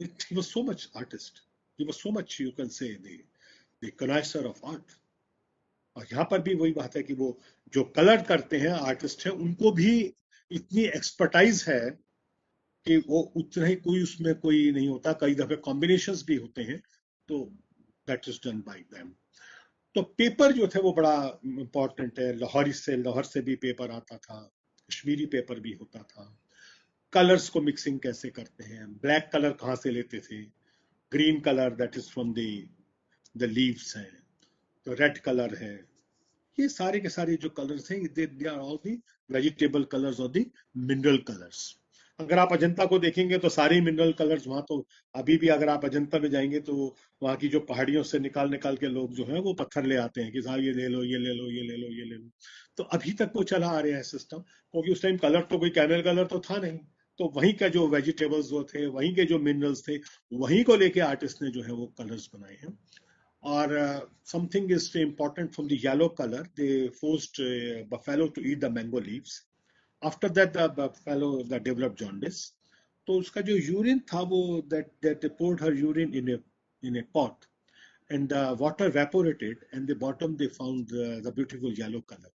Speaker 2: He was so much artist, he was so much you can say the connoisseur of art. और यहाँ पर भी वही बात है कि वो जो कलर करते हैं आर्टिस्ट है उनको भी इतनी एक्सपर्टाइज है कि वो उतना ही कोई उसमें कोई नहीं होता, कई दफे कॉम्बिनेशंस भी होते हैं। तो that is done by them. तो पेपर जो थे वो बड़ा इंपॉर्टेंट है। लाहौर से भी पेपर आता था, कश्मीरी पेपर भी होता था। कलर्स को मिक्सिंग कैसे करते हैं, ब्लैक कलर कहाँ से लेते थे, green colour that is from the leaves है, तो रेड कलर है। ये सारे के सारे जो कलर्स हैं they are all the vegetable colours और दी मिनरल कलर्स। अगर आप अजंता को देखेंगे तो सारे मिनरल कलर्स वहां तो अभी भी, अगर आप अजंता में जाएंगे तो वहां की जो पहाड़ियों से निकाल निकाल के लोग जो है वो पत्थर ले आते हैं कि साहब ये ले लो, ये ले लो, ये ले लो, ये ले लो। तो अभी तक वो चला आ रहा है सिस्टम, क्योंकि उस टाइम कलर तो कोई केमिकल कलर तो था नहीं। तो वहीं का जो वेजिटेबल्स जो थे, वहीं के जो मिनरल्स थे, वहीं को लेके आर्टिस्ट ने जो है वो कलर्स बनाए हैं। Or something is important from the yellow color. They forced buffalo to eat the mango leaves. After that, the buffalo that developed jaundice. तो उसका जो यूरिन था वो that they poured her urine in a pot, and the water evaporated, and the bottom they found the beautiful yellow color.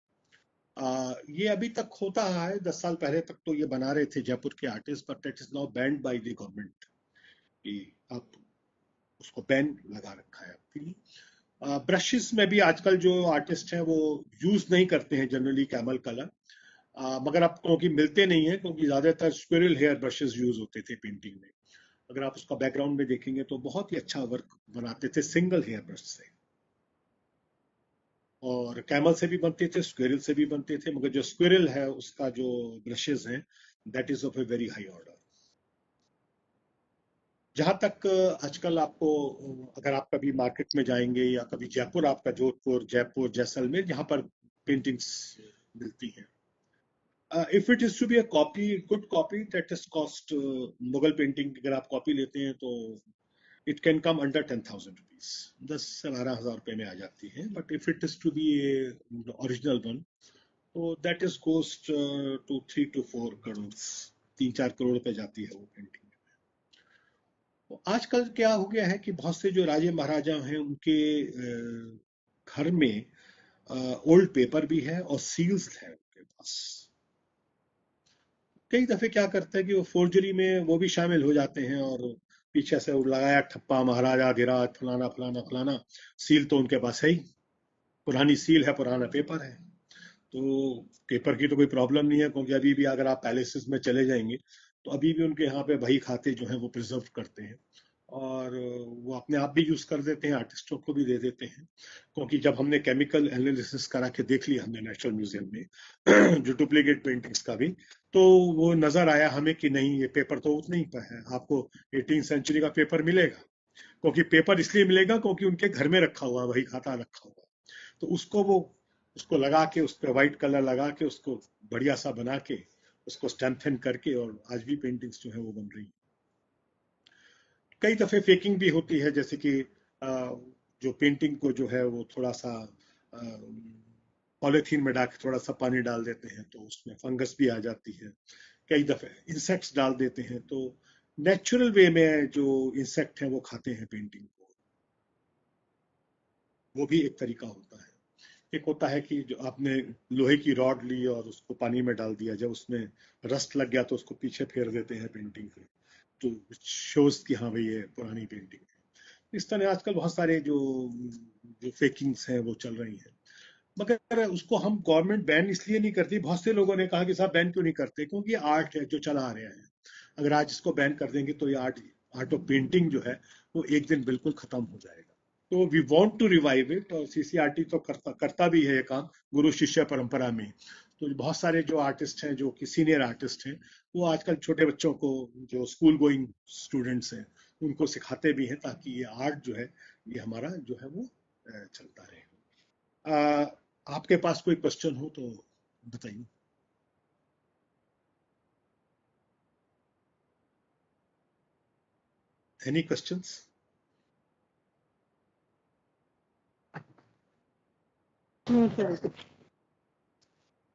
Speaker 2: ये अभी तक होता है, 10 साल पहले तक तो ये बना रहे थे जयपुर के artist, but that is now band by the government कि आप उसको बैन लगा रखा है आपके लिए। ब्रशेस में भी आजकल जो आर्टिस्ट हैं वो यूज नहीं करते हैं जनरली कैमल कलर, मगर आप क्योंकि मिलते नहीं है, क्योंकि ज्यादातर स्क्विरल हेयर ब्रशेस यूज होते थे पेंटिंग में। अगर आप उसका बैकग्राउंड में देखेंगे तो बहुत ही अच्छा वर्क बनाते थे सिंगल हेयर ब्रश से। और कैमल से भी बनते थे, स्क्विरल से भी बनते थे, मगर जो स्क्विरल है उसका जो ब्रशेस हैं that is of A very high order. जहां तक आजकल आपको, अगर आप कभी मार्केट में जाएंगे या कभी जयपुर, आपका जोधपुर, जयपुर, जैसलमेर, जहां पर पेंटिंग्स मिलती हैं, if it is to be a copy, good copy that is cost, Mughal painting अगर आप कॉपी लेते हैं तो it can come under 10,000 rupees, 10 से 12 हजार रुपए में आ जाती है। But if it is to be a original one, तो that is cost to 3 to 4 crore, 3-4 crore पे जाती है वो पेंटिंग। तो आजकल क्या हो गया है कि बहुत से जो राजे महाराजा हैं उनके घर में ओल्ड पेपर भी है और सील्स है उनके पास। कई दफे क्या करते हैं कि वो फोर्जरी में वो भी शामिल हो जाते हैं और पीछे से वो लगाया ठप्पा, महाराजा धीराज फलाना फलाना फलाना। सील तो उनके पास है ही, पुरानी सील है, पुराना पेपर है। तो पेपर की तो कोई प्रॉब्लम नहीं है, क्योंकि अभी भी अगर आप पैलेसेस में चले जाएंगे तो अभी भी उनके यहाँ पे बही खाते जो है वो प्रिजर्व करते हैं, और वो अपने आप भी यूज कर देते हैं, आर्टिस्टों को भी दे देते हैं। क्योंकि जब हमने केमिकल एनालिसिस करा के देख लिया हमने नेशनल म्यूजियम में जो डुप्लीकेट पेंटिंग्स का भी, तो वो नजर आया हमें कि नहीं, ये पेपर तो उतना ही पर है, आपको 18th सेंचुरी का पेपर मिलेगा। क्योंकि पेपर इसलिए मिलेगा क्योंकि उनके घर में रखा हुआ, वही खाता रखा हुआ, तो उसको वो उसको लगा के, उस पर व्हाइट कलर लगा के, उसको बढ़िया सा बना के, उसको स्ट्रेंथन करके, और आज भी पेंटिंग्स जो है वो बन रही हैं। कई दफे फेकिंग भी होती है, जैसे कि जो पेंटिंग को जो है वो थोड़ा सा पॉलिथीन में डाल के थोड़ा सा पानी डाल देते हैं तो उसमें फंगस भी आ जाती है। कई दफे इंसेक्ट्स डाल देते हैं, तो नेचुरल वे में जो इंसेक्ट हैं वो खाते हैं पेंटिंग को, वो भी एक तरीका होता है। एक होता है कि जो आपने लोहे की रॉड ली और उसको पानी में डाल दिया, जब उसमें रस्ट लग गया तो उसको पीछे फेर देते हैं पेंटिंग के, तो शोज कि हाँ भाई ये पुरानी पेंटिंग है। इस तरह आजकल बहुत सारे जो जो फेकिंग्स हैं वो चल रही हैं, मगर उसको हम गवर्नमेंट बैन इसलिए नहीं करती। बहुत से लोगों ने कहा कि साहब बैन क्यों नहीं करते, क्योंकि आर्ट है जो चला आ रहा है। अगर आज इसको बैन कर देंगे तो ये आर्ट ऑफ पेंटिंग जो है वो एक दिन बिल्कुल खत्म हो जाएगा। तो we want to revive it, और सीसीआरटी तो करता भी है ये काम गुरु शिष्य परंपरा में। तो बहुत सारे जो आर्टिस्ट हैं, जो कि सीनियर आर्टिस्ट हैं, वो आजकल छोटे बच्चों को, जो स्कूल गोइंग स्टूडेंट्स हैं, उनको सिखाते भी हैं, ताकि ये आर्ट जो है ये हमारा जो है वो चलता रहे। आपके पास कोई क्वेश्चन हो तो बताइए। Any questions?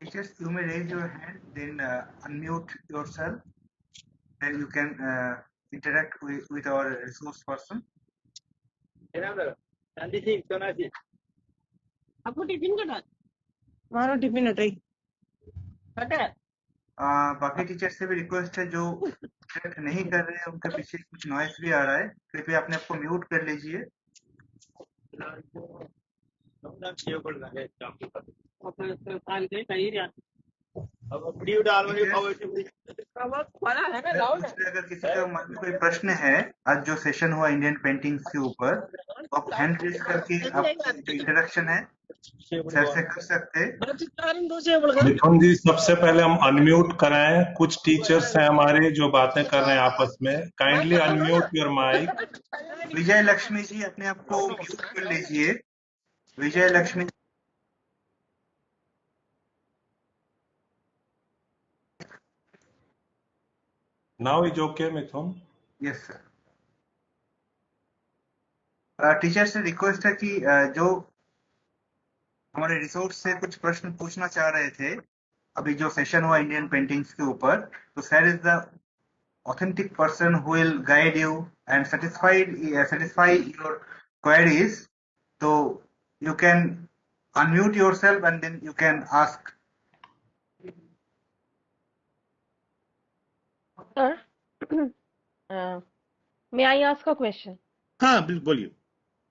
Speaker 1: Teachers, you may raise your hand, then unmute yourself, then you can interact with our resource person.
Speaker 3: आपको टिफिन कटा हमारा टिफिन हटाई कटा
Speaker 1: बाकी टीचर से भी रिक्वेस्ट है, जो interact नहीं कर रहे हैं उनके पीछे कुछ नॉइस भी आ रहा है, कृपया अपने आप को म्यूट कर लीजिए। दूसरे, अगर किसी का मन में कोई प्रश्न है आज जो सेशन हुआ इंडियन पेंटिंग्स के ऊपर, तो आप हैंड रेज करके आप जो इंट्रोडक्शन है सर से कर सकते हैं।
Speaker 4: मिथुन जी, सबसे पहले हम अनम्यूट कराएं। कुछ टीचर्स हैं हमारे जो बातें कर रहे हैं आपस में। Kindly unmute your mic.
Speaker 1: Vijay Lakshmi ji, अपने आप को म्यूट कर लीजिए। Vijay Lakshmi,
Speaker 4: now is okay Mithun?
Speaker 1: Yes sir. Teacher से रिक्वेस्ट है कि जो हमारे रिसोर्स से कुछ प्रश्न पूछना चाह रहे थे, अभी जो सेशन हुआ इंडियन पेंटिंग्स के ऊपर, तो sir is the authentic person who will guide you and satisfy your queries. So you can unmute yourself and then you can ask.
Speaker 3: Sir, may I ask a question?
Speaker 2: हाँ बिल्कुल, बोलिए।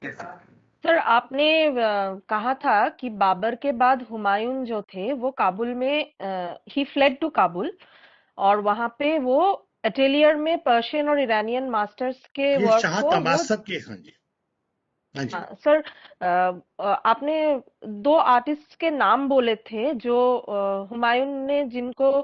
Speaker 1: Yes, sir.
Speaker 3: सर, आपने कहा था कि बाबर के बाद हुमायूं जो थे वो काबुल में ही फ्लेड टू काबुल, और वहां पे वो अटेलियर में पर्शियन और ईरानियन मास्टर्स के
Speaker 2: ये
Speaker 3: वर्क
Speaker 2: शाह
Speaker 3: को वो
Speaker 2: तमासक के, हाँ जी, हाँ जी।
Speaker 3: सर, आपने दो आर्टिस्ट के नाम बोले थे जो हुमायूं ने जिनको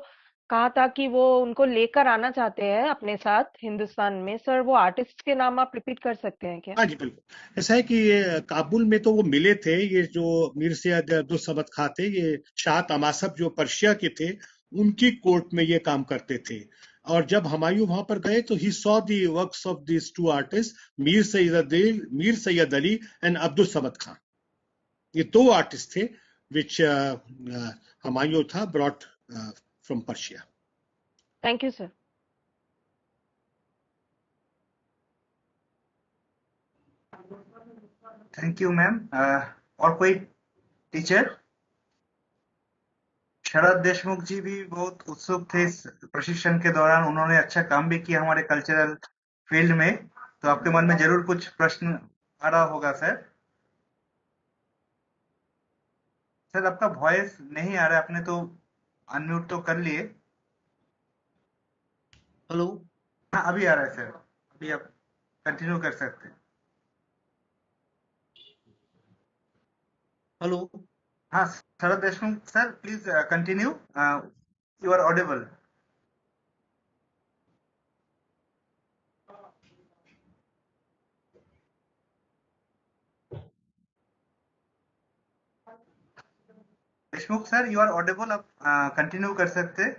Speaker 3: कहा था कि वो उनको लेकर आना चाहते हैं अपने साथ हिंदुस्तान में। सर, वो आर्टिस्ट के नाम आप रिपीट कर सकते हैं क्या?
Speaker 2: हाँ जी बिल्कुल। ऐसा है कि ये काबुल में तो वो मिले थे, ये जो मीर सैयद अब्दुल समद खां थे, ये शाह तमासक जो पर्शिया के थे, उनकी कोर्ट में ये काम करते थे। और जब हुमायूं वहां पर गए तो he saw the works of this two artist, Mir Syed Ali and Abdul Samad Khan. ये दो आर्टिस्ट थे विच हुमायूं था brought from Persia.
Speaker 3: Thank you sir.
Speaker 1: Thank you ma'am. और कोई टीचर? शरद देशमुख जी भी बहुत उत्सुक थे इस प्रशिक्षण के दौरान, उन्होंने अच्छा काम भी किया हमारे कल्चरल फील्ड में, तो आपके मन में जरूर कुछ प्रश्न आ रहा होगा सर। सर, आपका वॉइस नहीं आ रहा है, आपने तो अनम्यूट तो कर लिए।
Speaker 5: हेलो,
Speaker 1: हाँ, अभी आ रहा है सर, अभी आप कंटिन्यू कर सकते हैं।
Speaker 5: हेलो।
Speaker 1: हाँ, Sharad Deshmukh sir, please continue, you are audible. Deshmukh sir, you are audible, आप कंटिन्यू कर सकते हैं।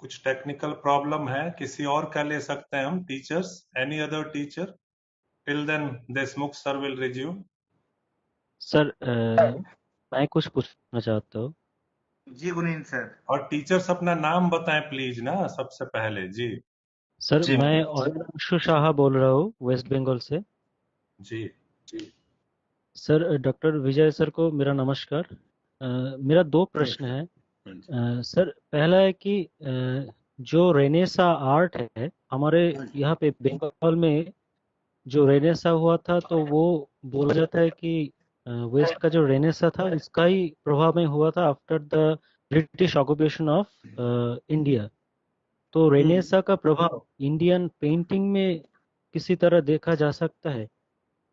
Speaker 4: कुछ टेक्निकल प्रॉब्लम है, किसी और का ले सकते हैं हम teachers, any other teacher. Till then Deshmukh sir will resume.
Speaker 5: Sir मैं कुछ पूछना चाहता हूँ।
Speaker 1: जी गुनीन सर।
Speaker 4: और टीचर्स अपना नाम बताएं प्लीज ना, सबसे पहले। जी
Speaker 5: सर
Speaker 4: जी
Speaker 5: मैं अंशु शाह बोल रहा हूँ वेस्ट बंगाल से।
Speaker 4: जी।
Speaker 5: सर डॉक्टर विजय सर को मेरा नमस्कार। मेरा दो प्रश्न है। सर पहला है कि जो रेनेसा आर्ट है हमारे यहाँ पे बंगाल में, जो रेनेसा हुआ था तो वो बोला जाता है कि वेस्ट का जो रेनेसा था इसका ही प्रभाव में हुआ था after the British occupation of India. तो रेनेसा का प्रभाव इंडियन पेंटिंग में किसी तरह देखा जा सकता है?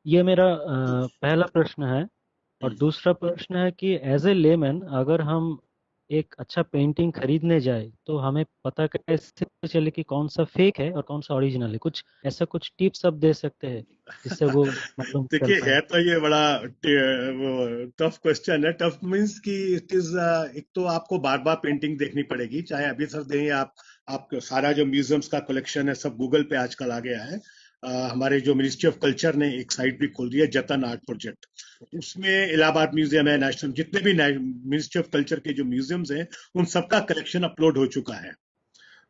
Speaker 5: ये मेरा पहला प्रश्न है। और दूसरा प्रश्न है कि एज ए लेमैन अगर हम एक अच्छा पेंटिंग खरीदने जाए तो हमें पता कैसे चले कि कौन सा फेक है और कौन सा ओरिजिनल है? कुछ ऐसा कुछ टिप्स आप दे सकते हैं जिससे वो मालूम चल
Speaker 2: देखिए,
Speaker 5: पाए।
Speaker 2: है तो ये बड़ा टफ क्वेश्चन है। टफ मींस कि इट इज, एक तो आपको बार बार पेंटिंग देखनी पड़ेगी, चाहे अभी सर दें या आप सारा जो म्यूजियम्स का कलेक्शन है सब गूगल पे आजकल आ गया है। हमारे जो मिनिस्ट्री ऑफ कल्चर ने एक साइट भी खोल दी है, जतन आर्ट प्रोजेक्ट। उसमें इलाहाबाद म्यूजियम है, नेशनल, जितने भी मिनिस्ट्री ऑफ कल्चर के जो म्यूजियम्स हैं उन सबका कलेक्शन अपलोड हो चुका है।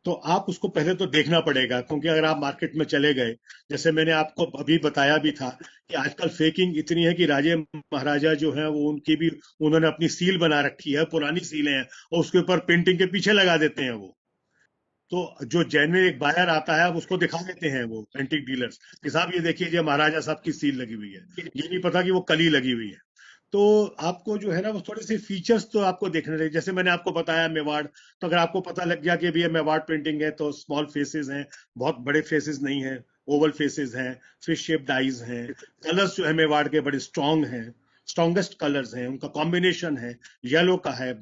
Speaker 2: तो आप उसको पहले तो देखना पड़ेगा, क्योंकि अगर आप मार्केट में चले गए, जैसे मैंने आपको अभी बताया भी था कि आजकल फेकिंग इतनी है कि राजे महाराजा जो है वो उनकी भी, उन्होंने अपनी सील बना रखी है, पुरानी सीलें हैं, और उसके ऊपर पेंटिंग के पीछे लगा देते हैं वो। तो जो जेन्युइन एक बायर आता है, अब उसको दिखा देते हैं वो एंटीक डीलर्स कि साहब ये देखिए, ये महाराजा साहब की सील लगी हुई है, ये नहीं पता कि वो कली लगी हुई है। तो आपको जो है ना वो थोड़े से फीचर्स तो आपको देखने चाहिए। जैसे मैंने आपको बताया मेवाड़, तो अगर आपको पता लग गया कि भी ये मेवाड़ पेंटिंग है तो स्मॉल फेसेस हैं, बहुत बड़े फेसेस नहीं है, ओवल फेसेस हैं, फिश शेप्ड आईज हैं, कलर्स जो है मेवाड़ के बड़े स्ट्रॉन्ग हैं, स्ट्रॉन्गेस्ट कलर्स हैं, उनका कॉम्बिनेशन है, येलो का है,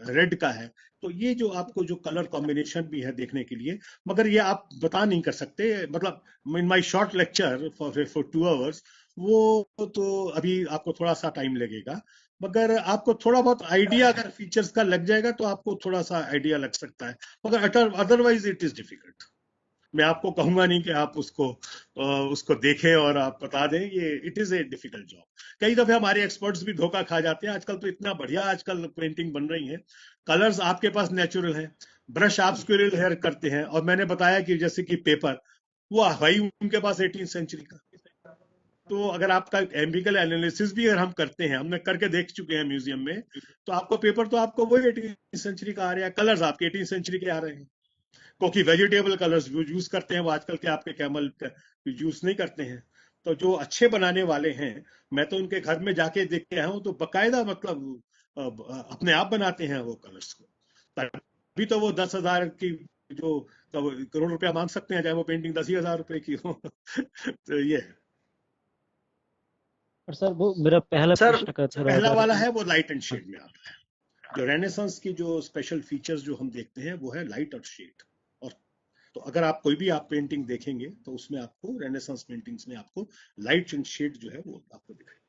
Speaker 2: रेड का है। तो ये जो आपको जो कलर कॉम्बिनेशन भी है देखने के लिए, मगर ये आप बता नहीं कर सकते। मतलब in my short lecture for 2 hours, वो तो अभी आपको थोड़ा सा टाइम लगेगा, मगर आपको थोड़ा बहुत आइडिया अगर फीचर्स का लग जाएगा तो आपको थोड़ा सा आइडिया लग सकता है, मगर अदरवाइज इट इज डिफिकल्ट। मैं आपको कहूंगा नहीं कि आप उसको देखें और आप बता दें, ये it is a difficult job. कई दफे हमारे एक्सपर्ट्स भी धोखा खा जाते हैं। आजकल तो इतना बढ़िया आजकल पेंटिंग बन रही है, कलर्स आपके पास नेचुरल है, ब्रश आप स्क्विरल हेयर करते हैं, और मैंने बताया कि जैसे कि पेपर, वो भाई उनके पास 18th सेंचुरी का। तो अगर आपका एम्पिरिकल एनालिसिस भी अगर हम करते हैं, हमने करके देख चुके हैं म्यूजियम में, तो आपको पेपर तो आपको वही 18th सेंचुरी का आ रहा है, कलर्स आपके 18th सेंचुरी के आ रहे हैं, क्योंकि वेजिटेबल कलर्स यूज करते हैं वो, आजकल के आपके कैमल यूज नहीं करते हैं। तो जो अच्छे बनाने वाले हैं, मैं तो उनके घर में जाके देख के आया हूँ, तो बकायदा मतलब अपने आप बनाते हैं वो कलर्स को। तभी तो वो 10,000 की जो करोड़ रुपया मांग सकते हैं, चाहे वो पेंटिंग 10,000 रुपए की हो। तो ये है।
Speaker 5: और सर वो मेरा पहला प्रश्न का थोड़ा
Speaker 2: पहला
Speaker 5: अगर
Speaker 2: वाला है वो लाइट एंड शेड में आता है। जो रेनेसांस की जो स्पेशल फीचर्स जो हम देखते हैं वो है लाइट और शेड। और तो अगर आप कोई भी आप पेंटिंग देखेंगे तो उसमें आपको रेनेसांस पेंटिंग्स में आपको लाइट एंड शेड जो है वो आपको दिखाई।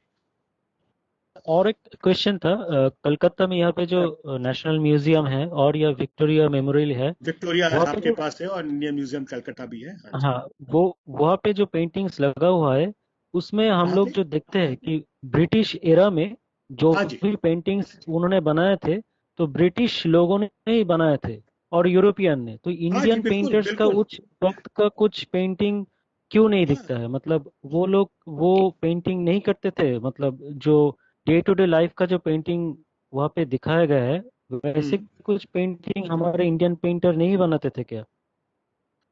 Speaker 5: और एक क्वेश्चन था, कलकत्ता में यहाँ पे जो नेशनल म्यूजियम है और या विक्टोरिया मेमोरियल है,
Speaker 2: विक्टोरिया
Speaker 5: वहाँ पे
Speaker 2: आपके
Speaker 5: जो,
Speaker 2: पास है और इंडियन म्यूजियम कलकत्ता भी है। हाँ जी।
Speaker 5: हाँ वो वहाँ पे जो पेंटिंग्स लगा हुआ है उसमें हम
Speaker 2: कहाँ
Speaker 5: लोग
Speaker 2: पे?
Speaker 5: जो देखते हैं कि ब्रिटिश एरा में जो
Speaker 2: हाँ जी।
Speaker 5: भी पेंटिंग्स उन्होंने बनाए थे तो ब्रिटिश लोगों ने ही बनाए थे और यूरोपियन ने। तो
Speaker 2: हाँ जी,
Speaker 5: इंडियन
Speaker 2: बिल्कुल
Speaker 5: पेंटर्स का
Speaker 2: बिल्कुल।
Speaker 5: उस वक्त का कुछ पेंटिंग क्यों नहीं
Speaker 2: हाँ,
Speaker 5: दिखता है? मतलब वो लोग वो पेंटिंग नहीं करते थे, मतलब जो डे टू डे लाइफ का जो पेंटिंग वहाँ पे दिखाया गया है वैसे कुछ पेंटिंग हमारे इंडियन पेंटर नहीं बनाते थे क्या?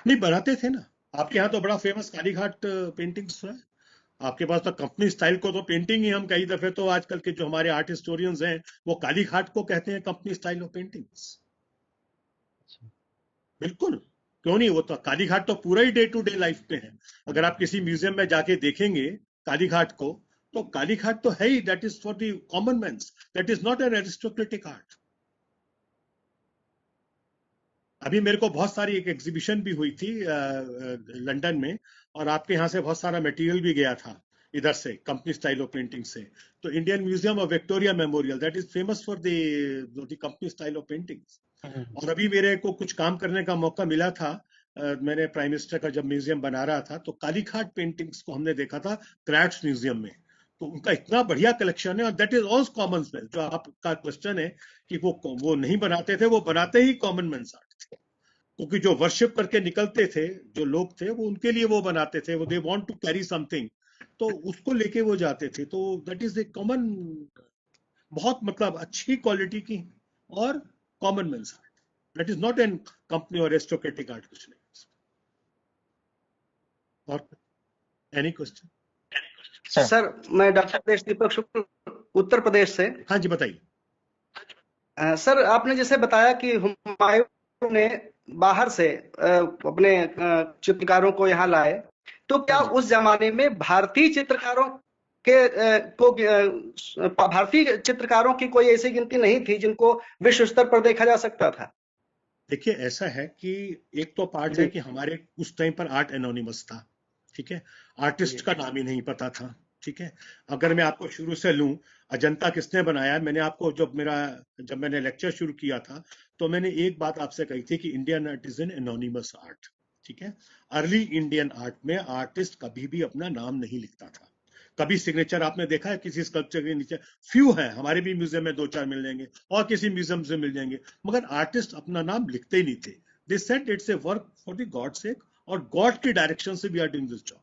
Speaker 2: नहीं बनाते थे ना। आपके यहाँ तो बड़ा फेमस कालीघाट पेंटिंग्स है। आपके पास तो कंपनी स्टाइल को तो पेंटिंग ही, हम कई दफे तो आजकल के जो हमारे आर्ट हिस्टोरियंस हैं वो कालीघाट को कहते हैं कंपनी स्टाइल ऑफ पेंटिंग्स। बिल्कुल, क्यों नहीं, वो तो कालीघाट तो पूरा ही डे टू डे लाइफ पे है। अगर आप किसी म्यूजियम में जाके देखेंगे कालीघाट को, तो कालीघाट तो है ही, that is for the common man, that is not an aristocratic art. अभी मेरे को बहुत सारी एक एग्जीबिशन भी हुई थी लंदन में, और आपके यहाँ से बहुत सारा मटेरियल भी गया था इधर से कंपनी स्टाइल ऑफ पेंटिंग से। तो Indian museum of Victoria memorial that is famous for the company style of paintings. और अभी मेरे को कुछ काम करने का मौका मिला था, मैंने प्राइम मिनिस्टर का जब म्यूजियम बना रहा था तो कालीघाट पेंटिंग्स को हमने देखा था क्राफ्ट्स म्यूजियम में। तो उनका इतना बढ़िया कलेक्शन है, और that is all common man. जो आपका क्वेश्चन है कि वो नहीं बनाते थे, वो बनाते ही कॉमन मैन आर्ट थे, क्योंकि जो वर्शिप करके निकलते थे जो लोग थे वो उनके लिए वो बनाते थे, वो they want to carry something, तो उसको लेके वो जाते थे। तो दैट इज ए कॉमन, बहुत मतलब अच्छी क्वालिटी की और common man art, that is not N company और एरिस्टोक्रेटिक आर्ट, कुछ नहीं। और एनी क्वेश्चन?
Speaker 6: सर मैं डॉक्टर देश दीपक शुक्ल उत्तर प्रदेश से।
Speaker 2: हाँ जी बताइए।
Speaker 6: सर आपने जैसे बताया कि हुमायूं ने बाहर से अपने चित्रकारों को यहाँ लाए, तो क्या उस जमाने में भारतीय चित्रकारों की कोई ऐसी गिनती नहीं थी जिनको विश्व स्तर पर देखा जा सकता था?
Speaker 2: देखिए ऐसा है कि एक तो पार्ट है कि हमारे उस टाइम पर आर्ट एनोनिमस था, ठीक है, आर्टिस्ट का नाम ही नहीं पता था, ठीक है। अगर मैं आपको शुरू से लूं, अजंता किसने बनाया, मैंने आपको जब मैंने लेक्चर शुरू किया था तो मैंने एक बात आपसे कही थी कि Indian art is an anonymous art, ठीक है। अर्ली इंडियन आर्ट में आर्टिस्ट कभी भी अपना नाम नहीं लिखता था। कभी सिग्नेचर आपने देखा है किसी स्कल्पचर के नीचे? फ्यू है, हमारे भी म्यूजियम में 2-4 मिल जाएंगे और किसी म्यूजियम से मिल जाएंगे, मगर आर्टिस्ट अपना नाम लिखते ही नहीं थे। They said it's a work for the God sake, और गॉड की डायरेक्शन से we are doing this job.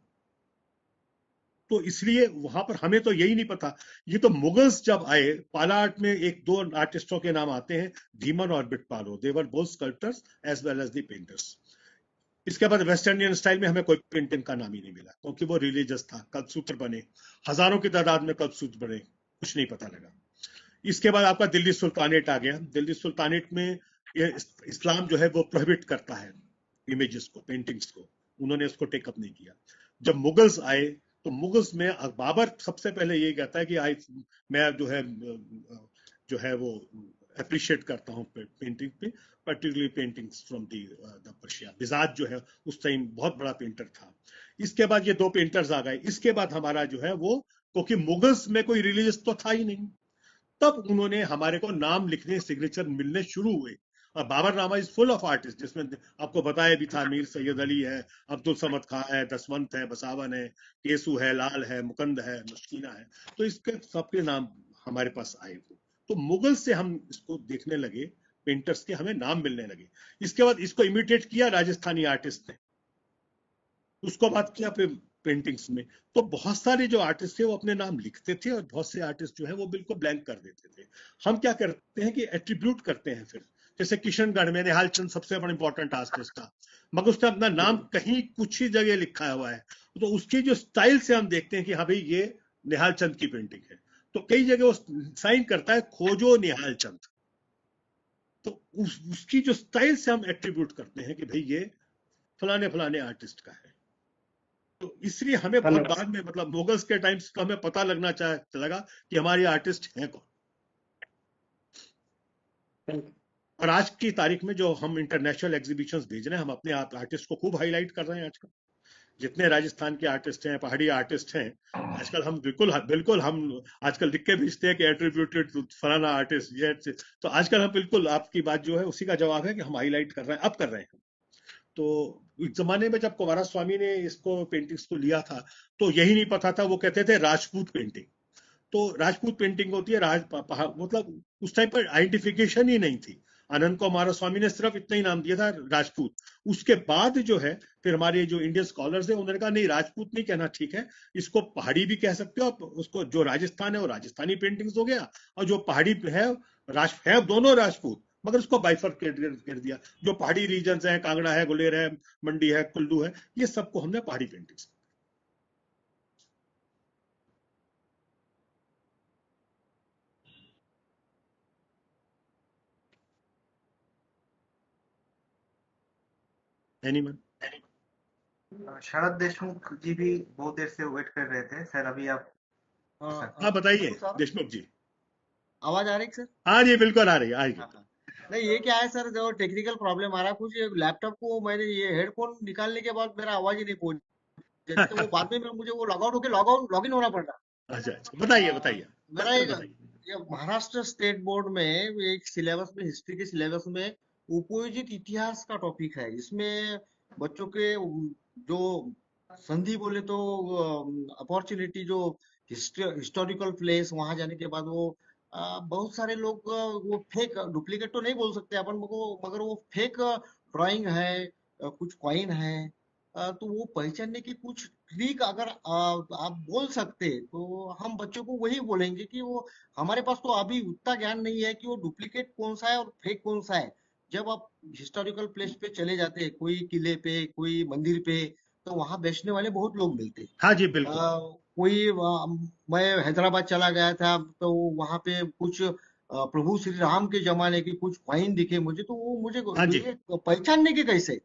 Speaker 2: तो इसलिए वहां पर हमें तो यही नहीं पता। ये तो मुगल्स जब आए, पाला आर्ट में 1-2 आर्टिस्टों के नाम आते हैं, धीमन और Bitpalo, they were both sculptors as well as the painters. इसके बाद वेस्ट इंडियन स्टाइल में हमें कोई पेंटिंग का नाम ही नहीं मिला, क्योंकि वो रिलीजियस था। कल्पसूत्र बने, हजारों की तादाद में कल्पसूत्र बने, कुछ नहीं पता लगा। इसके बाद आपका दिल्ली सुल्तानेट आ गया। दिल्ली सुल्तानेट में ये इस्लाम जो है वो प्रोहिबिट करता है इमेजेस को, पेंटिंग्स को, उन्होंने इसको टेकअप नहीं किया। जब मुगल्स आए तो मुगल्स में बाबर सबसे पहले ये कहता है कि मैं जो है वो अप्रिशिएट करता हूँ पेंटिंग पे, particularly paintings from the Persia. Bihzad जो है उस टाइम बहुत बड़ा पेंटर था। इसके बाद ये 2 पेंटर्स आ गए। इसके बाद हमारा जो है वो, क्योंकि मुगल्स में कोई रिलीजियस तो था ही नहीं, तब उन्होंने हमारे को नाम लिखने, सिग्नेचर मिलने शुरू हुए। और बाबर नामा इज फुल ऑफ आर्टिस्ट, जिसमें आपको बताया भी था, मीर सैयद अली है, अब्दुल समद खां है, दसवंत है, बसावन है, केसू है, लाल है, मुकंद है, मुश्किना है। तो इसके सबके नाम हमारे पास आए। तो मुगल से हम इसको देखने लगे, पेंटर्स के हमें नाम मिलने लगे। इसके बाद इसको इमिटेट किया राजस्थानी आर्टिस्ट ने, उसको बात किया पेंटिंग्स में। तो बहुत सारे जो आर्टिस्ट थे वो अपने नाम लिखते थे, और बहुत से आर्टिस्ट जो है वो बिल्कुल ब्लैंक कर देते थे। हम क्या करते हैं कि एट्रीब्यूट करते हैं। फिर जैसे किशनगढ़ में निहाल चंद सबसे बड़ा इंपॉर्टेंट आर्टिस्ट था, मगर उसने अपना नाम कहीं कुछ ही जगह लिखा हुआ है, तो उसकी जो स्टाइल से हम देखते हैं कि हाँ भाई ये निहाल चंद की पेंटिंग है। तो कई जगह वो साइन करता है खोजो निहाल चंद, तो उसकी जो स्टाइल से हम एट्रीब्यूट करते हैं कि भाई ये फलाने फलाने आर्टिस्ट का है। तो इसलिए हमें बहुत बाद में, मतलब मुगल्स के टाइम्स का हमें पता लगा कि हमारे आर्टिस्ट हैं कौन। और आज की तारीख में जो हम इंटरनेशनल एग्जीबिशंस भेज रहे हैं, हम अपने आर्टिस्ट को खूब हाईलाइट कर रहे हैं। आजकल जितने राजस्थान के आर्टिस्ट हैं, पहाड़ी आर्टिस्ट हैं, आजकल हम बिल्कुल हम आजकल लिख के भेजते हैं कि एट्रीब्यूटेड टू फलाना आर्टिस्ट ये। तो आजकल हम बिल्कुल, आपकी बात जो है उसी का जवाब है कि हम हाईलाइट कर रहे हैं, अब कर रहे हैं। तो इस जमाने में जब कुमारा स्वामी ने इसको पेंटिंग्स को लिया था तो यही नहीं पता था, वो कहते थे राजपूत पेंटिंग। तो राजपूत पेंटिंग होती है मतलब उस टाइम पर आइडेंटिफिकेशन ही नहीं थी। आनंद कुमार स्वामी ने सिर्फ इतना ही नाम दिया था राजपूत। उसके बाद जो है फिर हमारे जो इंडियन स्कॉलर्स है उन्होंने कहा नहीं, राजपूत नहीं कहना ठीक है, इसको पहाड़ी भी कह सकते हो। उसको जो राजस्थान है वो राजस्थानी पेंटिंग्स हो गया, और जो पहाड़ी है दोनों राजपूत, मगर उसको बाइफरकेट कर दिया। जो पहाड़ी रीजन्स हैं, कांगड़ा है, गुलेर है, मंडी है, कुल्लू है, ये सबको हमने पहाड़ी पेंटिंग्स। एनीवन?
Speaker 1: शरद देशमुख जी भी बहुत देर से वेट कर रहे थे सर, अभी आप।
Speaker 2: हाँ बताइए देशमुख जी।
Speaker 7: आवाज आ रही है सर?
Speaker 2: हाँ जी बिल्कुल आ रही है, आएगी।
Speaker 7: नहीं, ये क्या है सर, जो टेक्निकल प्रॉब्लम आ रहा है कुछ, लैपटॉप को मैंने ये हेडफोन निकालने के बाद मेरा आवाज ही नहीं पहुंच जैसे वो बाद में मुझे वो लॉग आउट होके लॉग इन होना पड़ रहा।
Speaker 2: अच्छा अच्छा, बताइए बताइए,
Speaker 7: मेरा
Speaker 2: बिल्कुल
Speaker 7: एक
Speaker 2: बताइए।
Speaker 7: ये महाराष्ट्र स्टेट बोर्ड में एक सिलेबस में, हिस्ट्री के सिलेबस में उपयोजित इतिहास का टॉपिक है। इसमें बच्चों के जो संधि बोले तो अपॉर्चुनिटी, जो हिस्टोरिकल प्लेस, वहां जाने के बाद वो बहुत सारे लोग वो फेक, डुप्लीकेट तो नहीं बोल सकते अपन, मगर वो फेक ड्राइंग है, कुछ कॉइन है। तो वो पहचानने की कुछ ट्रिक अगर आप बोल सकते तो हम बच्चों को वही बोलेंगे कि वो, हमारे पास तो अभी उतना ज्ञान नहीं है कि वो डुप्लीकेट कौन सा है और फेक कौन सा है। जब आप हिस्टोरिकल प्लेस पे चले जाते हैं, कोई किले पे, कोई मंदिर पे, तो वहां बेचने वाले बहुत लोग मिलते हैं।
Speaker 2: हाँ जी बिल्कुल।
Speaker 7: कोई मैं हैदराबाद चला गया था, तो वहां पे कुछ प्रभु श्री राम के जमाने की कुछ कॉइन दिखे मुझे, तो वो मुझे
Speaker 2: हाँ जी,
Speaker 7: ये पहचानने की कैसे।